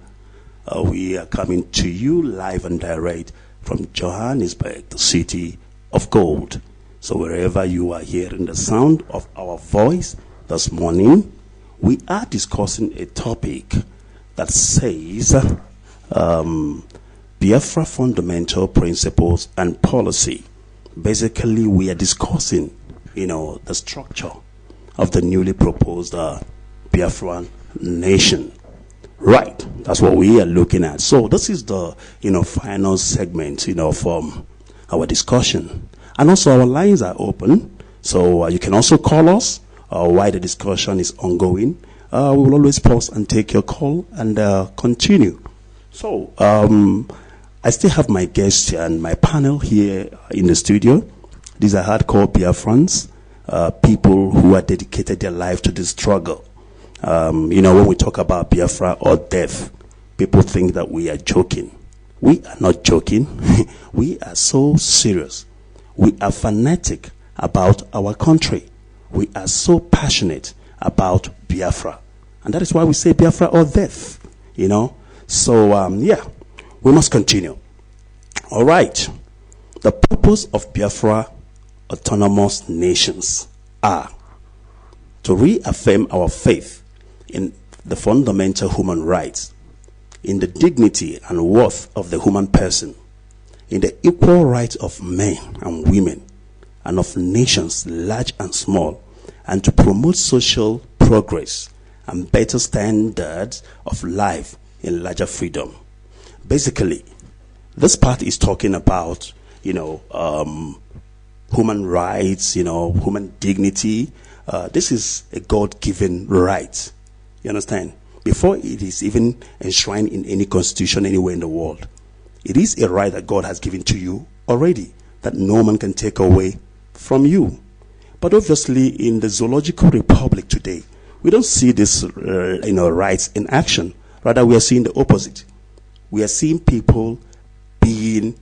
We are coming to you live and direct from Johannesburg, the city of gold. So wherever you are hearing the sound of our voice this morning, we are discussing a topic that says Biafra fundamental principles and policy. Basically, we are discussing the structure of the newly proposed Biafran nation. Right, that's what we are looking at. So this is the final segment from our discussion, and also our lines are open, so you can also call us while the discussion is ongoing. We will always pause and take your call and continue. So I still have my guests and my panel here in the studio. These are hardcore Biafrans, people who are dedicated their life to this struggle. When we talk about Biafra or death, people think that we are joking. We are not joking. We are so serious. We are fanatic about our country. We are so passionate about Biafra. And that is why we say Biafra or death, So, we must continue. All right. The purpose of Biafra autonomous nations are to reaffirm our faith in the fundamental human rights, in the dignity and worth of the human person, in the equal rights of men and women, and of nations large and small, and to promote social progress and better standards of life in larger freedom. Basically, this part is talking about, human rights, human dignity. This is a God-given right. You understand? Before it is even enshrined in any constitution anywhere in the world. It is a right that God has given to you already, that no man can take away from you. But obviously, in the zoological republic today, we don't see this, rights in action. Rather, we are seeing the opposite. We are seeing people being,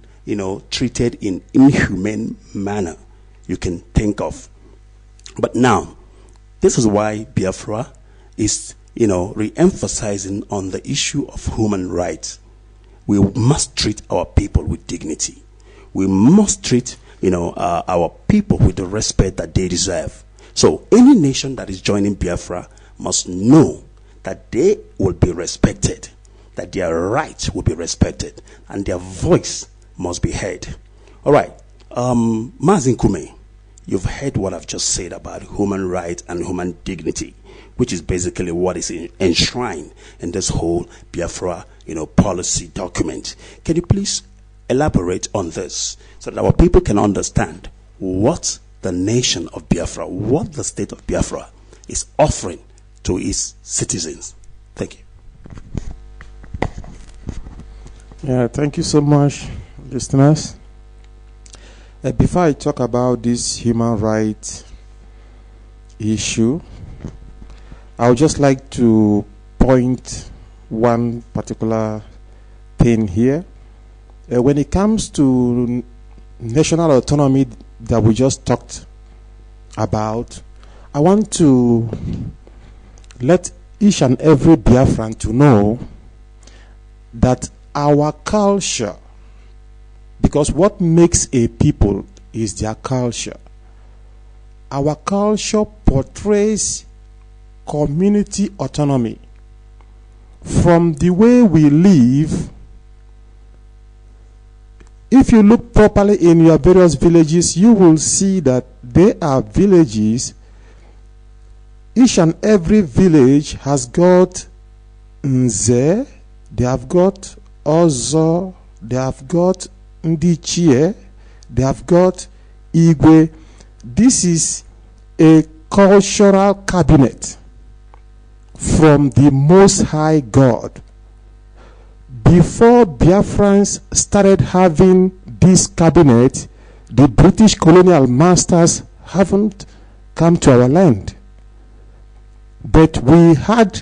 treated in inhumane manner you can think of. But now, this is why Biafra is, re-emphasizing on the issue of human rights. We must treat our people with dignity. We must treat, our people with the respect that they deserve. So any nation that is joining Biafra must know that they will be respected, that their rights will be respected, and their voice must be heard. All right, Mazin Kume, you've heard what I've just said about human rights and human dignity, which is basically what is enshrined in this whole Biafra, policy document. Can you please elaborate on this so that our people can understand what the nation of Biafra, what the state of Biafra is offering to its citizens? Thank you. Yeah, thank you so much, listeners. Before I talk about this human rights issue, I would just like to point one particular thing here. When it comes to national autonomy that we just talked about, I want to let each and every Biafran to know that our culture, because what makes a people is their culture. Our culture portrays community autonomy. From the way we live, if you look properly in your various villages, you will see that there are villages. Each and every village has got Nze, they have got Ozo, they have got Ndichie, they have got Igwe. This is a cultural cabinet from the Most High God. Before Biafrans started having this cabinet, the British colonial masters haven't come to our land. But we had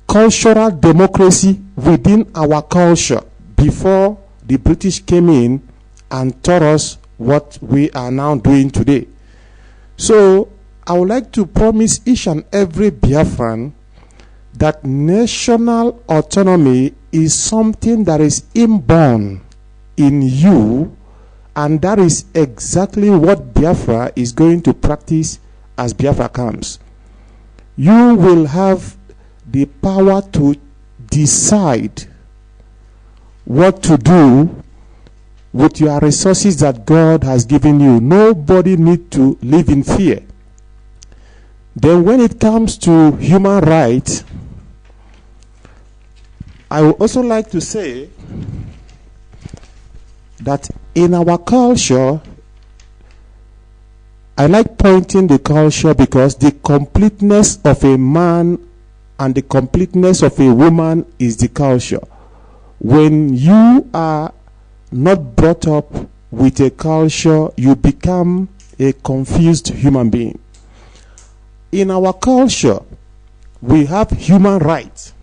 cultural democracy within our culture before the British came in and taught us what we are now doing today. So I would like to promise each and every Biafran that national autonomy is something that is inborn in you, and that is exactly what Biafra is going to practice as Biafra comes. You will have the power to decide what to do with your resources that God has given you. Nobody needs to live in fear. Then when it comes to human rights, I would also like to say that in our culture, I like pointing the culture because the completeness of a man and the completeness of a woman is the culture. When you are not brought up with a culture, you become a confused human being. In our culture, we have human rights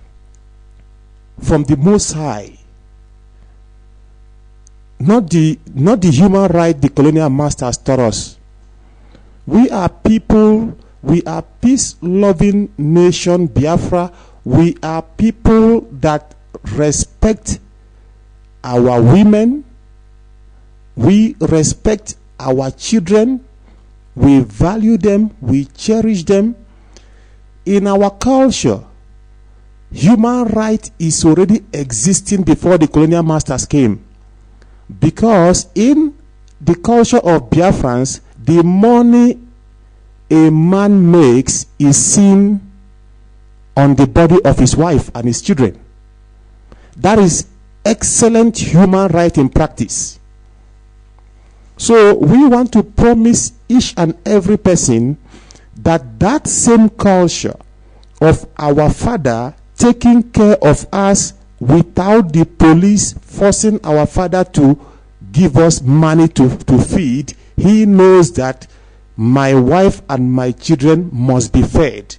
from the Most High. Not the human right the colonial masters taught us. We are people, we are peace-loving nation, Biafra. We are people that respect our women. We respect our children. We value them. We cherish them. In our culture, human right is already existing before the colonial masters came. Because in the culture of Biafrans, the money a man makes is seen on the body of his wife and his children. That is excellent human right in practice. So we want to promise each and every person that that same culture of our father taking care of us without the police forcing our father to give us money to feed, he knows that my wife and my children must be fed.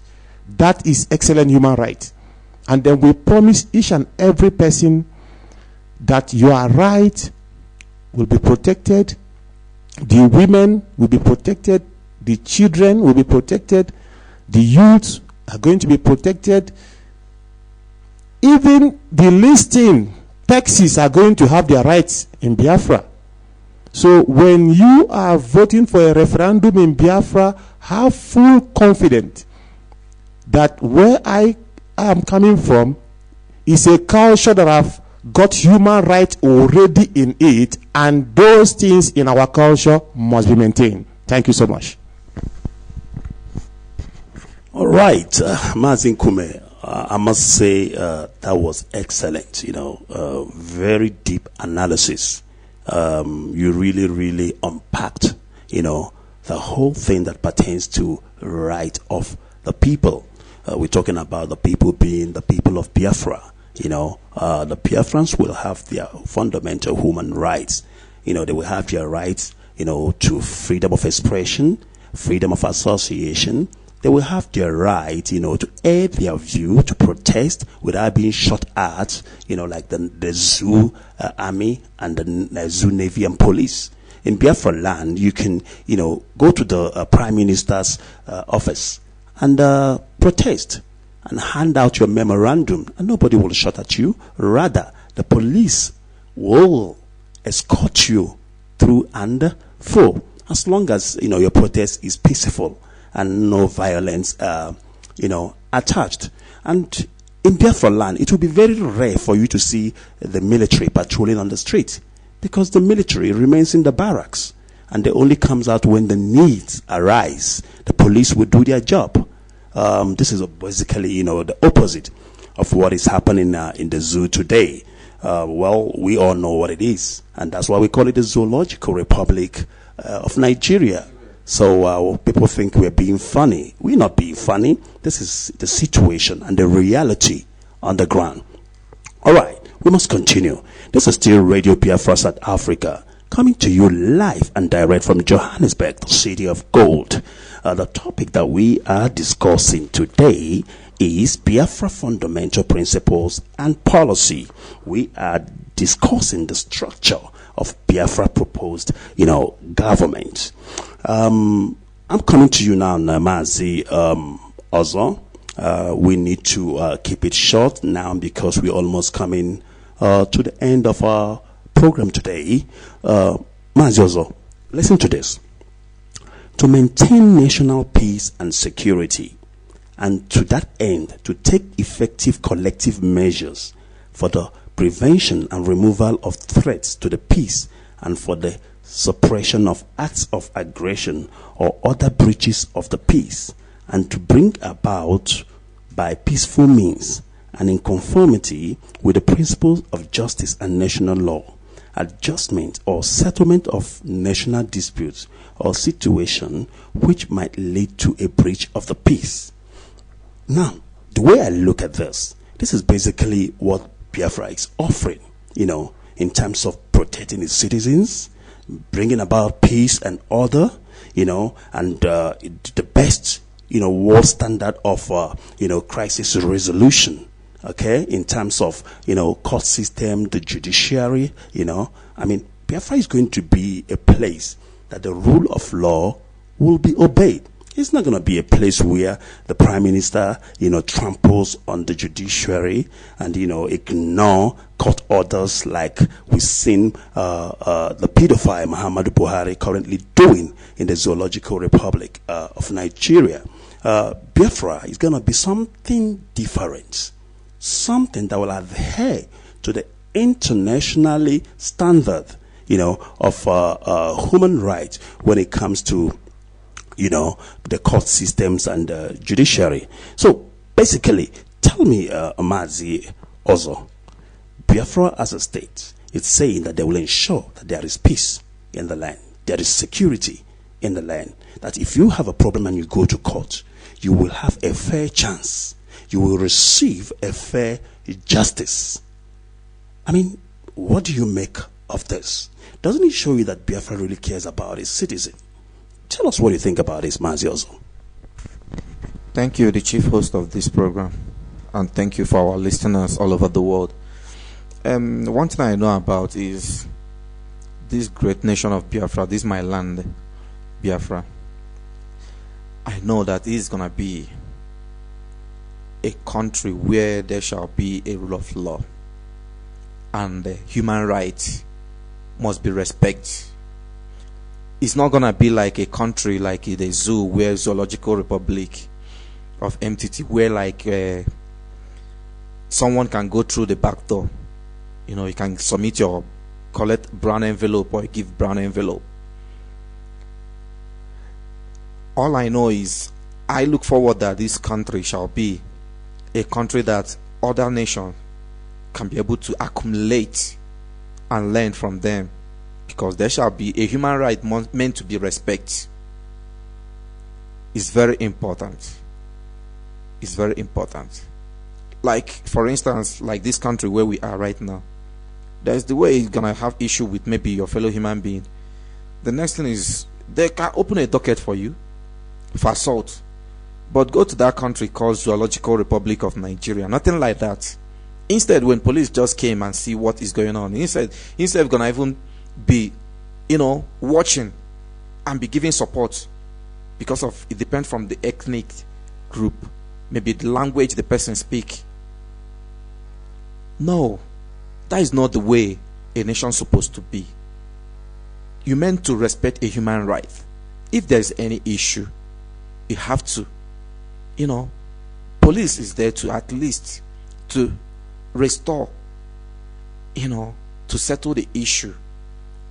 That is excellent human right. And then we promise each and every person that your right will be protected, the women will be protected, the children will be protected, the youths are going to be protected. Even the listing taxis are going to have their rights in Biafra. So when you are voting for a referendum in Biafra, have full confidence that where I am coming from is a culture that have got human rights already in it, and those things in our culture must be maintained. Thank you so much. All right, Mazin Kume, I must say that was excellent. Very deep analysis. You really unpacked, the whole thing that pertains to right of the people. We're talking about the people being the people of Biafra. The Biafrans will have their fundamental human rights. They will have their rights, to freedom of expression, freedom of association. They will have their right, to air their view, to protest without being shot at, like the zoo army and the zoo navy and police. In Biafra land, you can, go to the Prime Minister's office and protest and hand out your memorandum, and nobody will shout at you. Rather, the police will escort you through and through, as long as, your protest is peaceful and no violence, attached. And in Biafra land, it will be very rare for you to see the military patrolling on the street, because the military remains in the barracks, and they only comes out when the needs arise. The police will do their job. This is basically, the opposite of what is happening in the zoo today. Well, we all know what it is, and that's why we call it the Zoological Republic of Nigeria. So people think we're being funny. We're not being funny. This is the situation and the reality on the ground. All right, we must continue. This is still Radio Biafra South Africa, coming to you live and direct from Johannesburg, the city of gold. The topic that we are discussing today is Biafra fundamental principles and policy. We are discussing the structure of Biafra proposed, government. I'm coming to you now, Mazi Ozo. We need to keep it short now because we're almost coming to the end of our program today. Mazi Ozo, listen to this. To maintain national peace and security, and to that end, to take effective collective measures for the prevention and removal of threats to the peace and for the suppression of acts of aggression or other breaches of the peace, and to bring about by peaceful means and in conformity with the principles of justice and national law, adjustment or settlement of national disputes or situation which might lead to a breach of the peace. Now, the way I look at this is basically what Biafra is offering, in terms of protecting its citizens, bringing about peace and order, and the best, world standard of, crisis resolution, okay, in terms of, court system, the judiciary, Biafra is going to be a place that the rule of law will be obeyed. It's not going to be a place where the prime minister, tramples on the judiciary and, ignore court orders like we've seen the pedophile Muhammadu Buhari currently doing in the Zoological Republic of Nigeria. Biafra is going to be something different, something that will adhere to the internationally standard, of human rights when it comes to the court systems and judiciary. So basically, tell me, Mazi Ozo, Biafra as a state is saying that they will ensure that there is peace in the land, there is security in the land, that if you have a problem and you go to court, you will have a fair chance, you will receive a fair justice. What do you make of this? Doesn't it show you that Biafra really cares about its citizen? Tell us what you think about this, Mazi Ozo. Thank you, the chief host of this program, and thank you for our listeners all over the world. One thing I know about is this great nation of Biafra. This is my land, Biafra. I know that it is going to be a country where there shall be a rule of law and human rights must be respected. It's not going to be like a country like the zoo, where Zoological Republic of MTT, where someone can go through the back door. You can submit your collect brown envelope or give brown envelope. All I know is I look forward that this country shall be a country that other nations can be able to accumulate and learn from them, because there shall be a human right meant to be respected. It's very important. It's very important. Like, for instance, like this country where we are right now, there's the way you're gonna have issue with maybe your fellow human being. The next thing is they can open a docket for you for assault, but go to that country called Zoological Republic of Nigeria. Nothing like that. Instead, when police just came and see what is going on, instead of gonna even be watching and be giving support, because of it depends from the ethnic group, maybe the language the person speak. No, that is not the way a nation is supposed to be. You meant to respect a human right. If there's any issue, you have to, police is there to at least to restore, to settle the issue.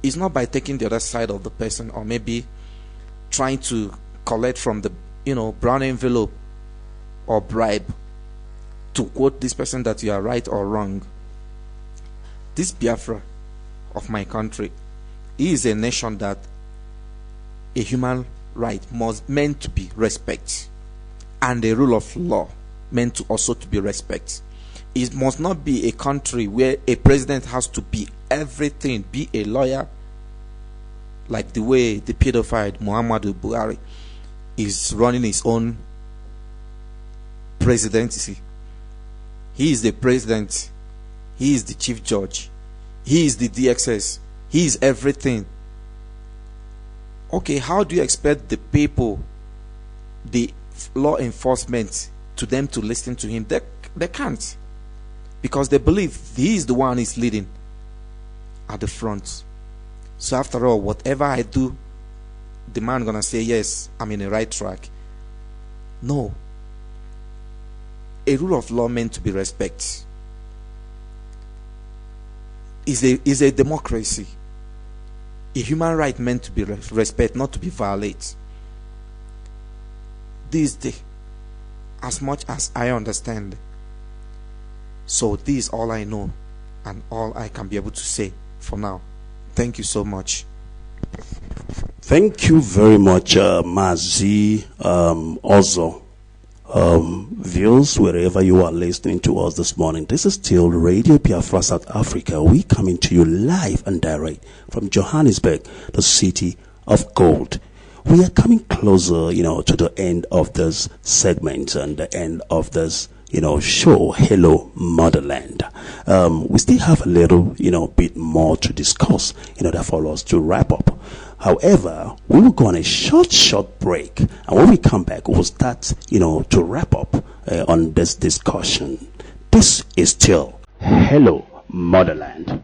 It's not by taking the other side of the person, or maybe trying to collect from the brown envelope or bribe to quote this person that you are right or wrong. This Biafra of my country is a nation that a human right meant to be respected, and a rule of law meant to also to be respected. It must not be a country where a president has to be everything, be a lawyer, like the way the pedophile Muhammadu Buhari is running his own presidency. He is the president, he is the chief judge, he is the DXS, he is everything. Okay, how do you expect the people, the law enforcement, to them to listen to him? They can't, because they believe he is the one is leading at the front. So after all, whatever I do, the man gonna say, yes, I'm in the right track. No. A rule of law meant to be respect. Is a democracy. A human right meant to be respect, not to be violated. This day, as much as I understand, so this is all I know and all I can be able to say for now. Thank you so much. Thank you very much, Mazi Ozo. Viewers, wherever you are listening to us this morning, this is still Radio Biafra South Africa. We coming to you live and direct from Johannesburg, the city of gold. We are coming closer, to the end of this segment and the end of this, show, Hello Motherland. We still have a little, bit more to discuss in order for us to wrap up. However, we will go on a short break, and when we come back, we'll start, to wrap up on this discussion. This is still Hello Motherland.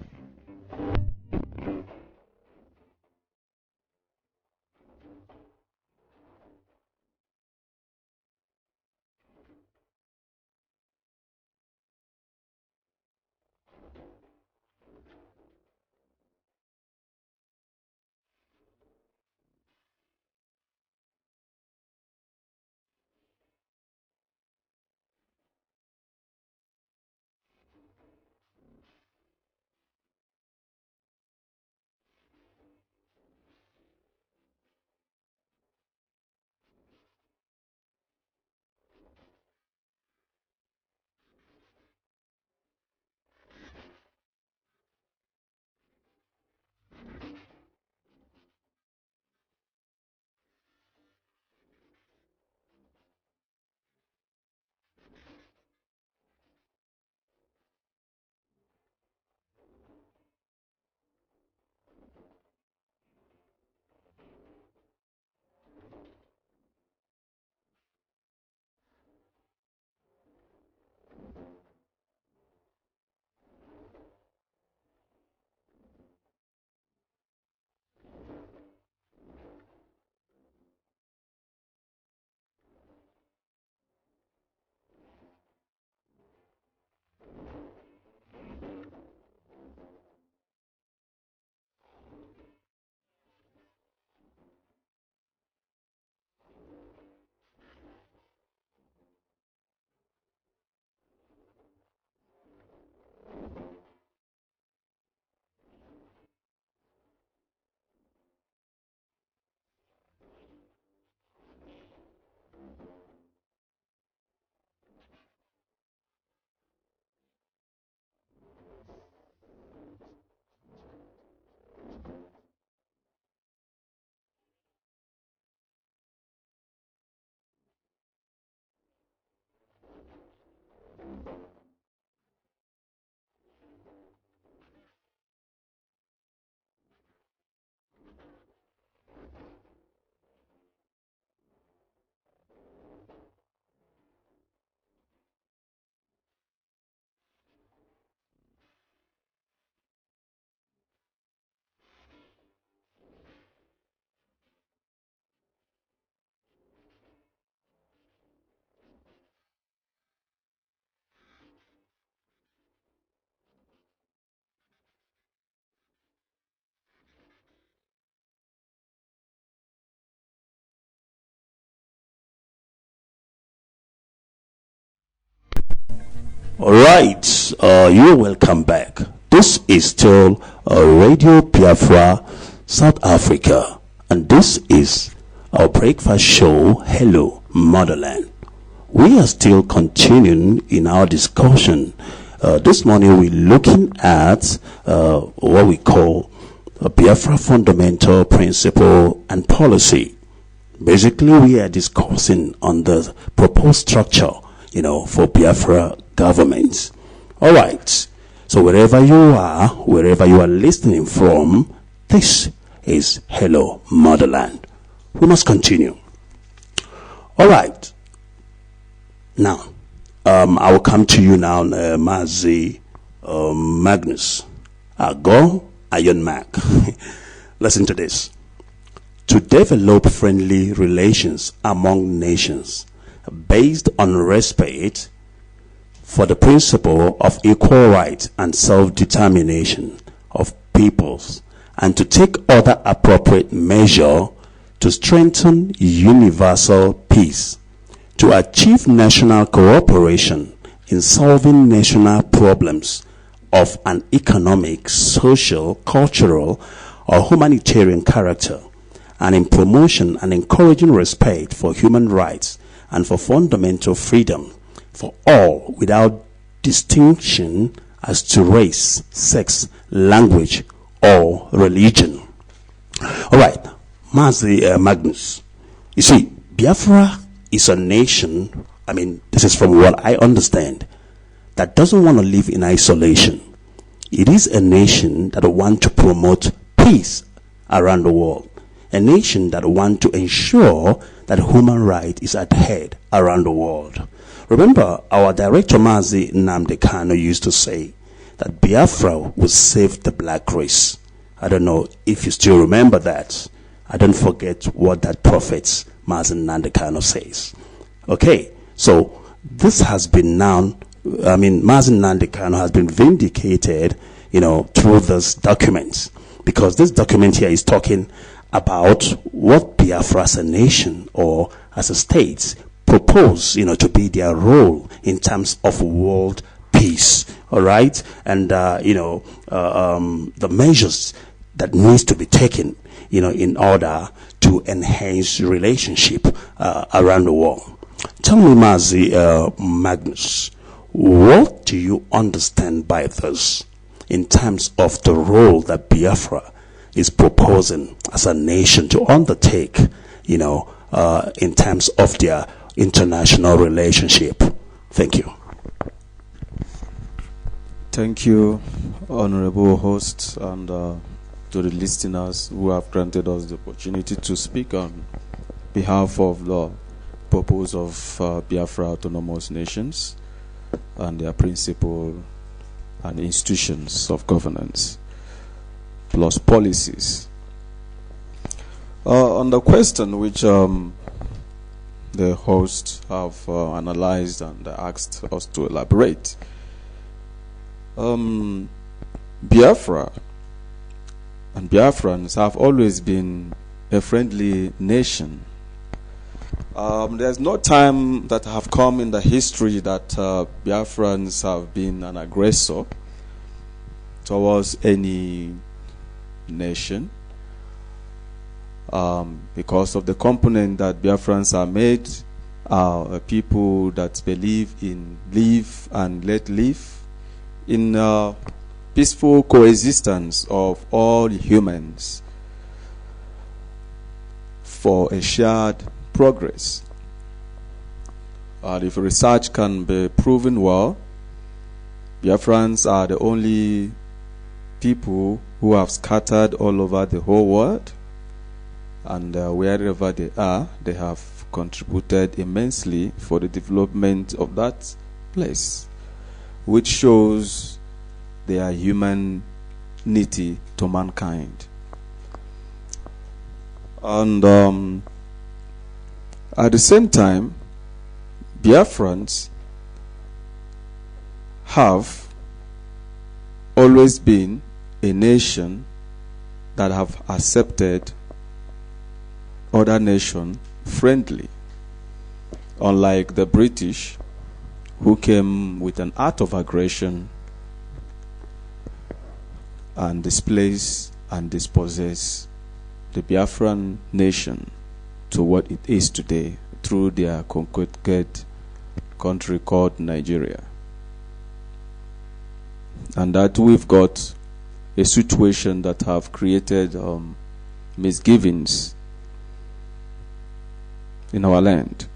Alright, you're welcome back. This is still Radio Biafra South Africa, and this is our breakfast show, Hello Motherland. We are still continuing in our discussion. This morning we're looking at what we call a Biafra fundamental principle and policy. Basically, we are discussing on the proposed structure, for Biafra governments. All right. So wherever you are listening from, this is Hello Motherland. We must continue. All right. Now, I will come to you now, Mazi Magnus. Go, Iron Mac. Listen to this. To develop friendly relations among nations based on respect for the principle of equal rights and self-determination of peoples, and to take other appropriate measure to strengthen universal peace, to achieve national cooperation in solving national problems of an economic, social, cultural, or humanitarian character, and in promotion and encouraging respect for human rights and for fundamental freedom for all without distinction as to race, sex, language, or religion. All right, Mazi Magnus. You see, Biafra is a nation, this is from what I understand, that doesn't want to live in isolation. It is a nation that wants to promote peace around the world. A nation that wants to ensure that human rights is adhered around the world. Remember, our director Mazi Nnamdi Kanu used to say that Biafra will save the black race. I don't know if you still remember that. I don't forget what that prophet Mazi Nnamdi Kanu says. Okay, so this has been now, Mazi Nnamdi Kanu has been vindicated, through this document, because this document here is talking about what Biafra as a nation or as a state propose, to be their role in terms of world peace. All right, and the measures that needs to be taken, in order to enhance relationship around the world. Tell me, Mazi Magnus, what do you understand by this in terms of the role that Biafra is proposing as a nation to undertake, in terms of their international relationship? Thank you. Thank you, honorable host, and to the listeners who have granted us the opportunity to speak on behalf of the purpose of Biafra Autonomous Nations and their principle and institutions of governance plus policies. On the question which the host have analyzed and asked us to elaborate, Biafra and Biafrans have always been a friendly nation. There's no time that have come in the history that Biafrans have been an aggressor towards any nation, because of the component that Biafrans are made, are people that believe in live and let live, in peaceful coexistence of all humans for a shared progress. And if research can be proven well, Biafrans are the only people who have scattered all over the whole world, and wherever they are, they have contributed immensely for the development of that place, which shows their humanity to mankind. And at the same time, Biafrans have always been a nation that have accepted other nation friendly, unlike the British, who came with an art of aggression and displace and dispossess the Biafran nation to what it is today through their conquered country called Nigeria. And that we've got a situation that have created misgivings in our land.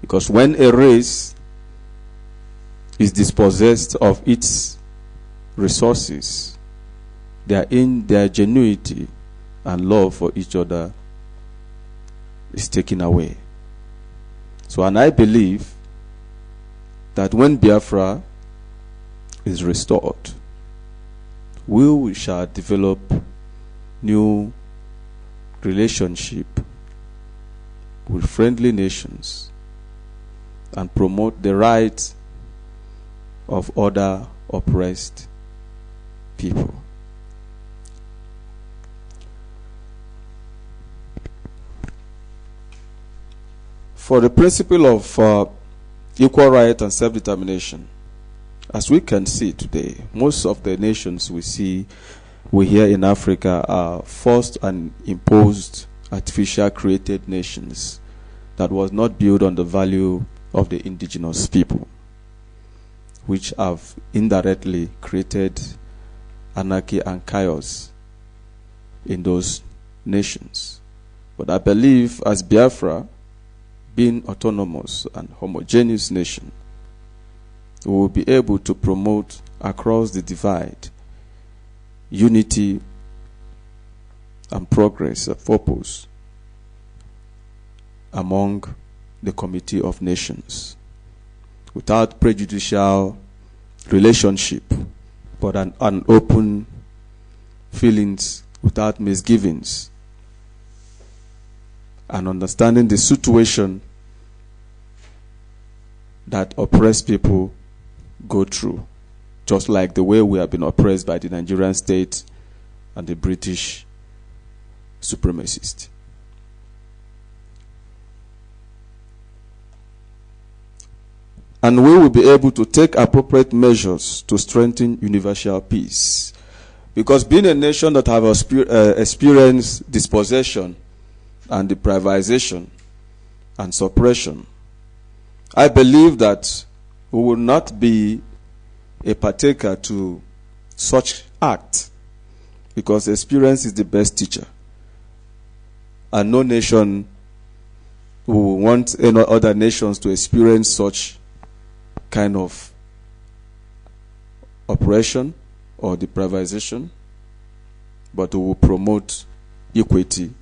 Because when a race is dispossessed of its resources, their genuity and love for each other is taken away. So, and I believe that when Biafra is restored, we shall develop new relationship with friendly nations and promote the rights of other oppressed people. For the principle of equal right and self-determination, as we can see today, most of the nations we hear in Africa are forced and imposed artificial created nations that was not built on the value of the indigenous people, which have indirectly created anarchy and chaos in those nations. But I believe as Biafra, being autonomous and homogeneous nation, we will be able to promote across the divide unity and progress of purpose among the community of nations without prejudicial relationship, but an open feelings without misgivings, and understanding the situation that oppressed people go through, just like the way we have been oppressed by the Nigerian state and the British supremacists. And we will be able to take appropriate measures to strengthen universal peace. Because being a nation that have experienced dispossession and deprivation and suppression, I believe that we will not be a partaker to such act, because experience is the best teacher. And no nation will want any other nations to experience such kind of oppression or deprivation, but we will promote equity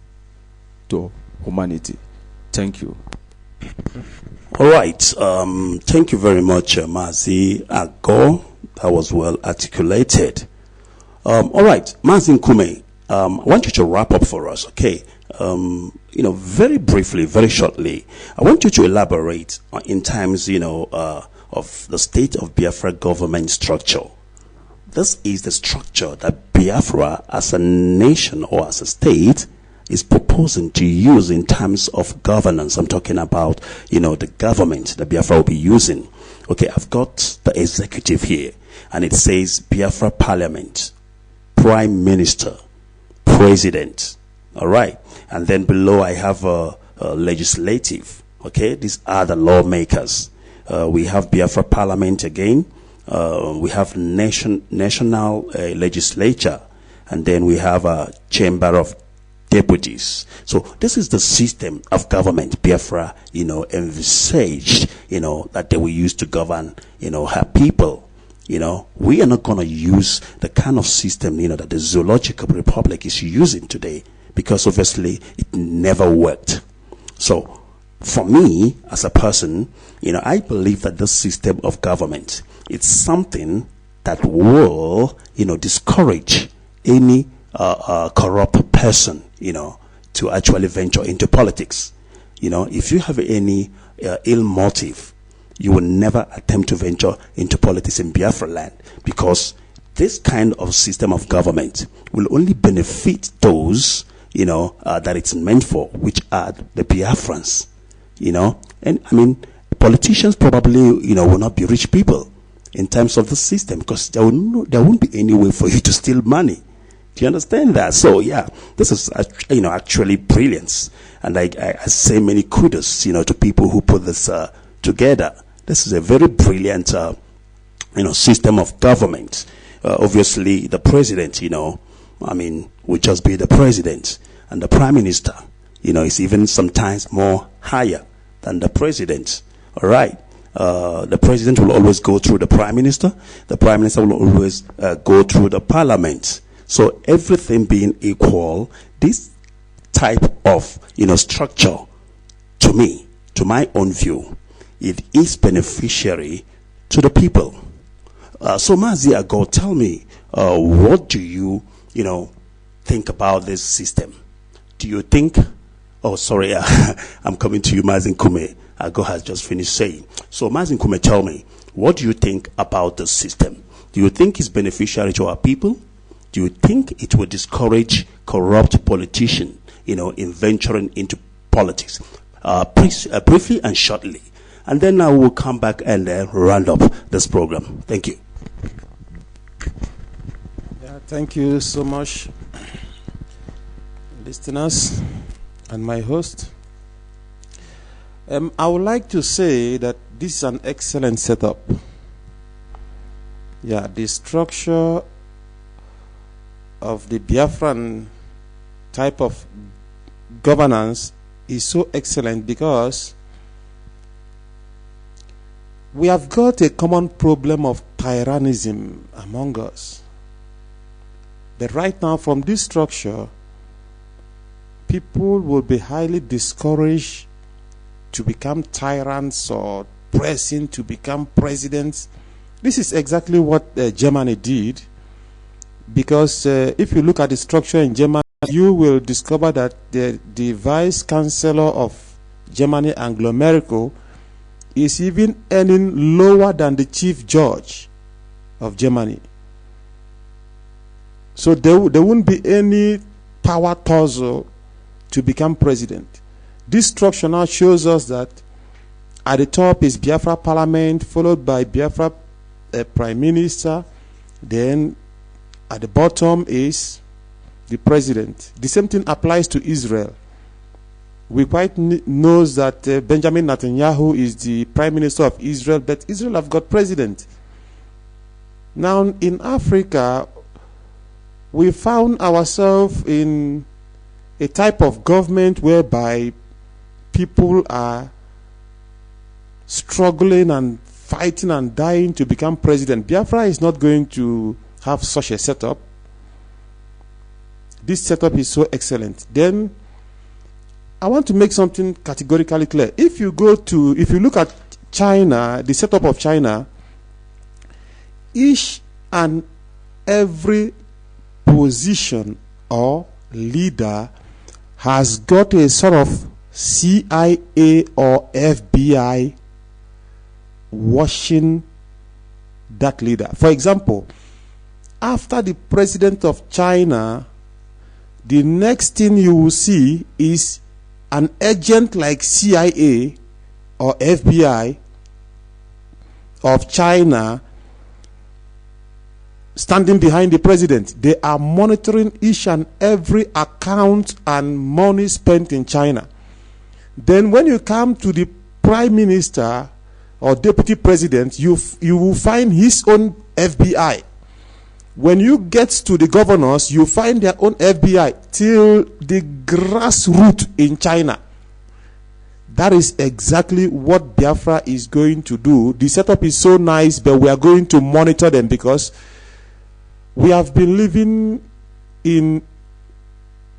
to humanity. Thank you. All right. Thank you very much, Mazi Ago. That was well articulated. All right, Mazi Nkume, I want you to wrap up for us, okay? Very briefly, very shortly, I want you to elaborate in terms, of the state of Biafra government structure. This is the structure that Biafra as a nation or as a state is proposing to use in terms of governance. I'm talking about, the government that Biafra will be using. Okay, I've got the executive here, and it says Biafra Parliament, Prime Minister, President. All right, and then below I have a legislative. Okay, these are the lawmakers. We have Biafra Parliament again. We have national legislature, and then we have a Chamber of Deputies. So this is the system of government Biafra, envisaged, that they will use to govern, her people. We are not going to use the kind of system, that the Zoological Republic is using today, because obviously it never worked. So for me, as a person, I believe that this system of government, it's something that will, discourage any corrupt person, to actually venture into politics. If you have any ill motive, you will never attempt to venture into politics in Biafra land, because this kind of system of government will only benefit those, that it's meant for, which are the Biafrans. And I mean, politicians probably, will not be rich people in terms of the system, because there won't be any way for you to steal money. Do you understand that? So yeah, this is actually brilliance, and I say many kudos to people who put this together. This is a very brilliant system of government. Obviously, the president, will just be the president, and the prime minister, is even sometimes more higher than the president. All right. The president will always go through the prime minister. The prime minister will always go through the parliament. So everything being equal, this type of structure, to me, to my own view, it is beneficiary to the people. So Mazi Ago, tell me, what do you think about this system? Do you think? Oh, sorry, I'm coming to you, Mazin Kume. Ago has just finished saying. So Mazin Kume, tell me, what do you think about the system? Do you think it's beneficiary to our people? Do you think it will discourage corrupt politicians, in venturing into politics? Briefly and shortly. And then I will come back and round up this program. Thank you. Yeah, thank you so much, listeners and my host. I would like to say that this is an excellent setup. Yeah, the structure of the Biafran type of governance is so excellent because we have got a common problem of tyrannism among us. But right now, from this structure, people will be highly discouraged to become tyrants or pressing to become presidents. This is exactly what Germany did, because if you look at the structure in Germany, you will discover that the vice chancellor of Germany, Angela Merkel, is even earning lower than the chief judge of Germany. So there won't be any power tussle to become president. This structure now shows us that at the top is Biafra parliament, followed by Biafra prime minister, then at the bottom is the president. The same thing applies to Israel. We quite knows that Benjamin Netanyahu is the prime minister of Israel, but Israel have got president. Now in Africa, we found ourselves in a type of government whereby people are struggling and fighting and dying to become president. Biafra is not going to have such a setup. This setup is so excellent. Then I want to make something categorically clear. If you look at China, the setup of China, each and every position or leader has got a sort of CIA or FBI watching that leader. For example, after the president of China, the next thing you will see is an agent like CIA or FBI of China standing behind the president. They are monitoring each and every account and money spent in China. Then when you come to the prime minister or deputy president, you will find his own FBI. When you get to the governors, you find their own FBI till the grassroots in China. That is exactly what Biafra is going to do. The setup is so nice, but we are going to monitor them because we have been living in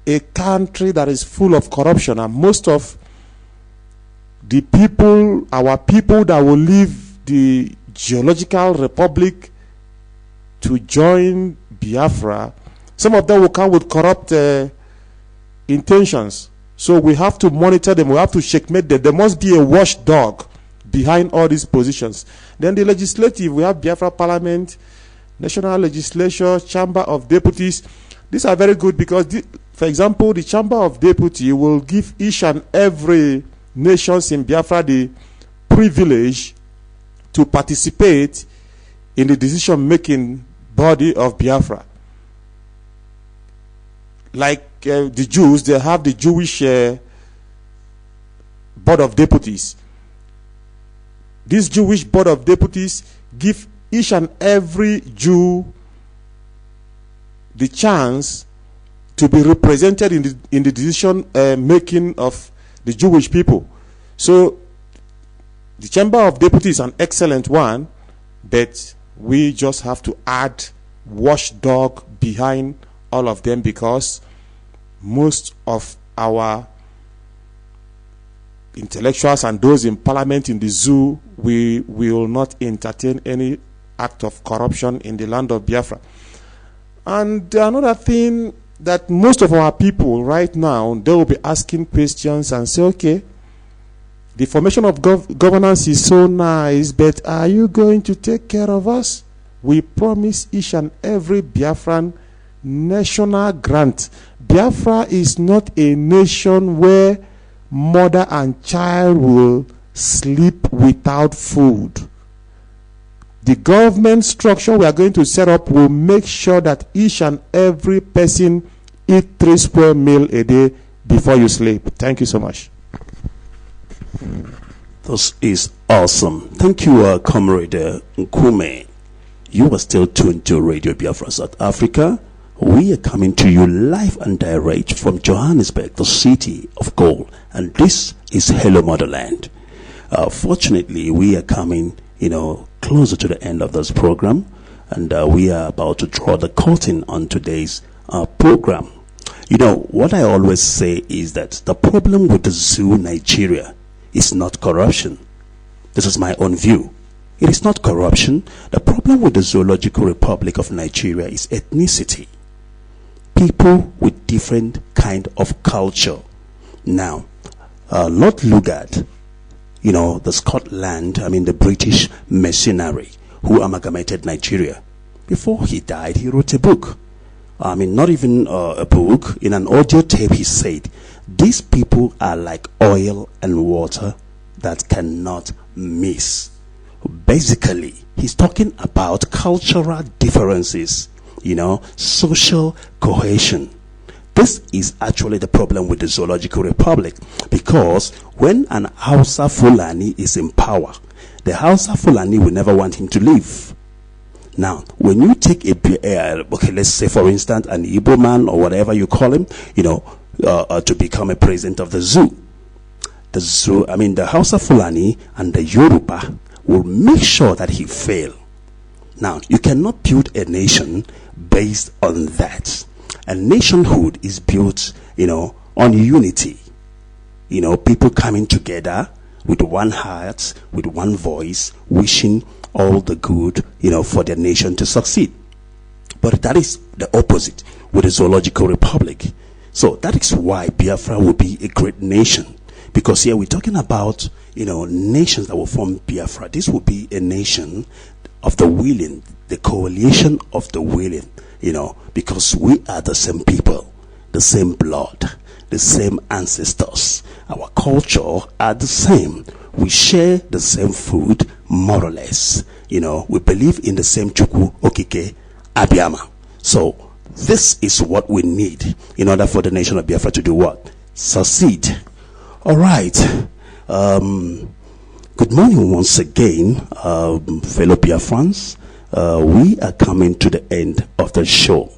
a country that is full of corruption, and most of the people, our people that will leave the geological republic to join Biafra, some of them will come with corrupt intentions. So we have to monitor them. We have to checkmate them. There must be a watchdog behind all these positions. Then the legislative, we have Biafra Parliament, National Legislature, Chamber of Deputies. These are very good because, for example, the Chamber of Deputies will give each and every nations in Biafra the privilege to participate in the decision-making body of Biafra. Like the Jews, they have the Jewish Board of Deputies. This Jewish Board of Deputies give each and every Jew the chance to be represented in the decision making of the Jewish people. So the Chamber of Deputies is an excellent one, but we just have to add watchdog behind all of them, because most of our intellectuals and those in parliament in the zoo, we will not entertain any act of corruption in the land of Biafra. And another thing, that most of our people right now, they will be asking questions and say, okay, the formation of governance is so nice, but are you going to take care of us? We promise each and every Biafran national grant. Biafra is not a nation where mother and child will sleep without food. The government structure we are going to set up will make sure that each and every person eat 3 square meals a day before you sleep. Thank you so much. This is awesome. Thank you, Comrade Nkume. You are still tuned to Radio Biafra South Africa. We are coming to you live and direct from Johannesburg, the city of gold. And this is Hello Motherland. Fortunately, we are coming, closer to the end of this program. And we are about to draw the curtain on today's program. What I always say is that the problem with the zoo Nigeria is not corruption. This is my own view. It is not corruption. The problem with the Zoological Republic of Nigeria is ethnicity. People with different kind of culture. Now, Lord Lugard, the Scotland, the British mercenary who amalgamated Nigeria. Before he died, he wrote a book. Not even a book. In an audio tape, he said, these people are like oil and water that cannot mix. Basically, he's talking about cultural differences, social cohesion. This is actually the problem with the Zoological Republic, because when an Hausa Fulani is in power, the Hausa Fulani will never want him to leave. Now, when you take let's say for instance an Igbo man or whatever you call him, to become a president of the zoo, the Hausa Fulani and the Yoruba will make sure that he fail. Now, you cannot build a nation based on that. A nationhood is built, on unity. People coming together with one heart, with one voice, wishing all the good, for their nation to succeed. But that is the opposite with the Zoological Republic. So that is why Biafra will be a great nation. Because here we're talking about, nations that will form Biafra. This will be a nation of the willing, the coalition of the willing, because we are the same people, the same blood, the same ancestors. Our culture are the same. We share the same food, more or less. We believe in the same Chukwu, Okike, Abiyama. So this is what we need in order for the nation of Biafra to do what? Succeed. All right. Good morning once again, fellow Biafrans. We are coming to the end of the show.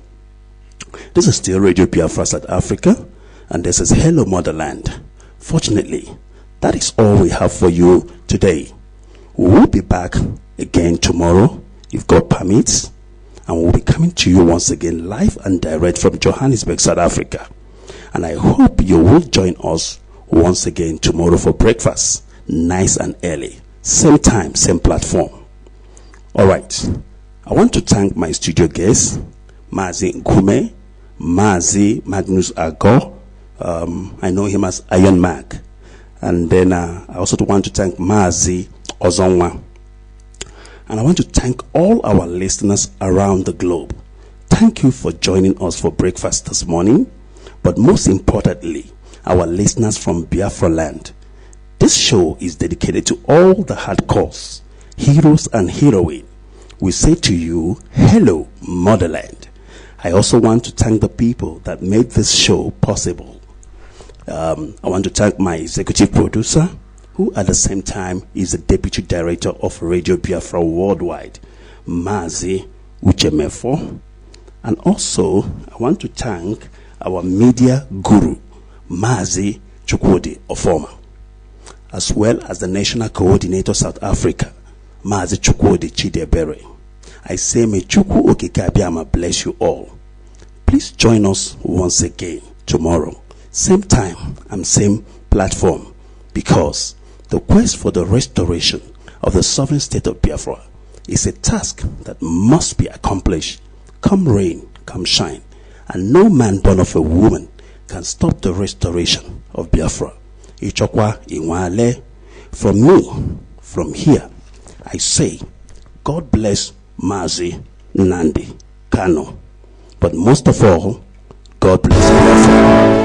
This is still Radio Biafra South Africa, and this is Hello Motherland. Fortunately, that is all we have for you today. We will be back again tomorrow, if God permits, and we'll be coming to you once again live and direct from Johannesburg, South Africa. And I hope you will join us once again tomorrow for breakfast, nice and early, same time, same platform. All right. I want to thank my studio guests, Mazi Nkume, Mazi Magnus Agor. I know him as Iron Mag. And then I also want to thank Mazi Ozonwa. And I want to thank all our listeners around the globe. Thank you for joining us for breakfast this morning. But most importantly, our listeners from Biafra land. This show is dedicated to all the hardcores, heroes and heroines. We say to you, hello, Motherland. I also want to thank the people that made this show possible. I want to thank my executive producer, who at the same time is the deputy director of Radio Biafra Worldwide, Mazi Uchemefo. And also, I want to thank our media guru, Mazi Chukwudi Ofoma, as well as the national coordinator South Africa, Mazi Chukwudi Chidebere. I say may Chukwu Okike Abiyama bless you all. Please join us once again tomorrow, same time and same platform, because the quest for the restoration of the sovereign state of Biafra is a task that must be accomplished, come rain, come shine, and no man born of a woman can stop the restoration of Biafra. Ichokwa Inwale. From me, from here, I say, God bless Mazi Nandi Kano. But most of all, God bless Biafra.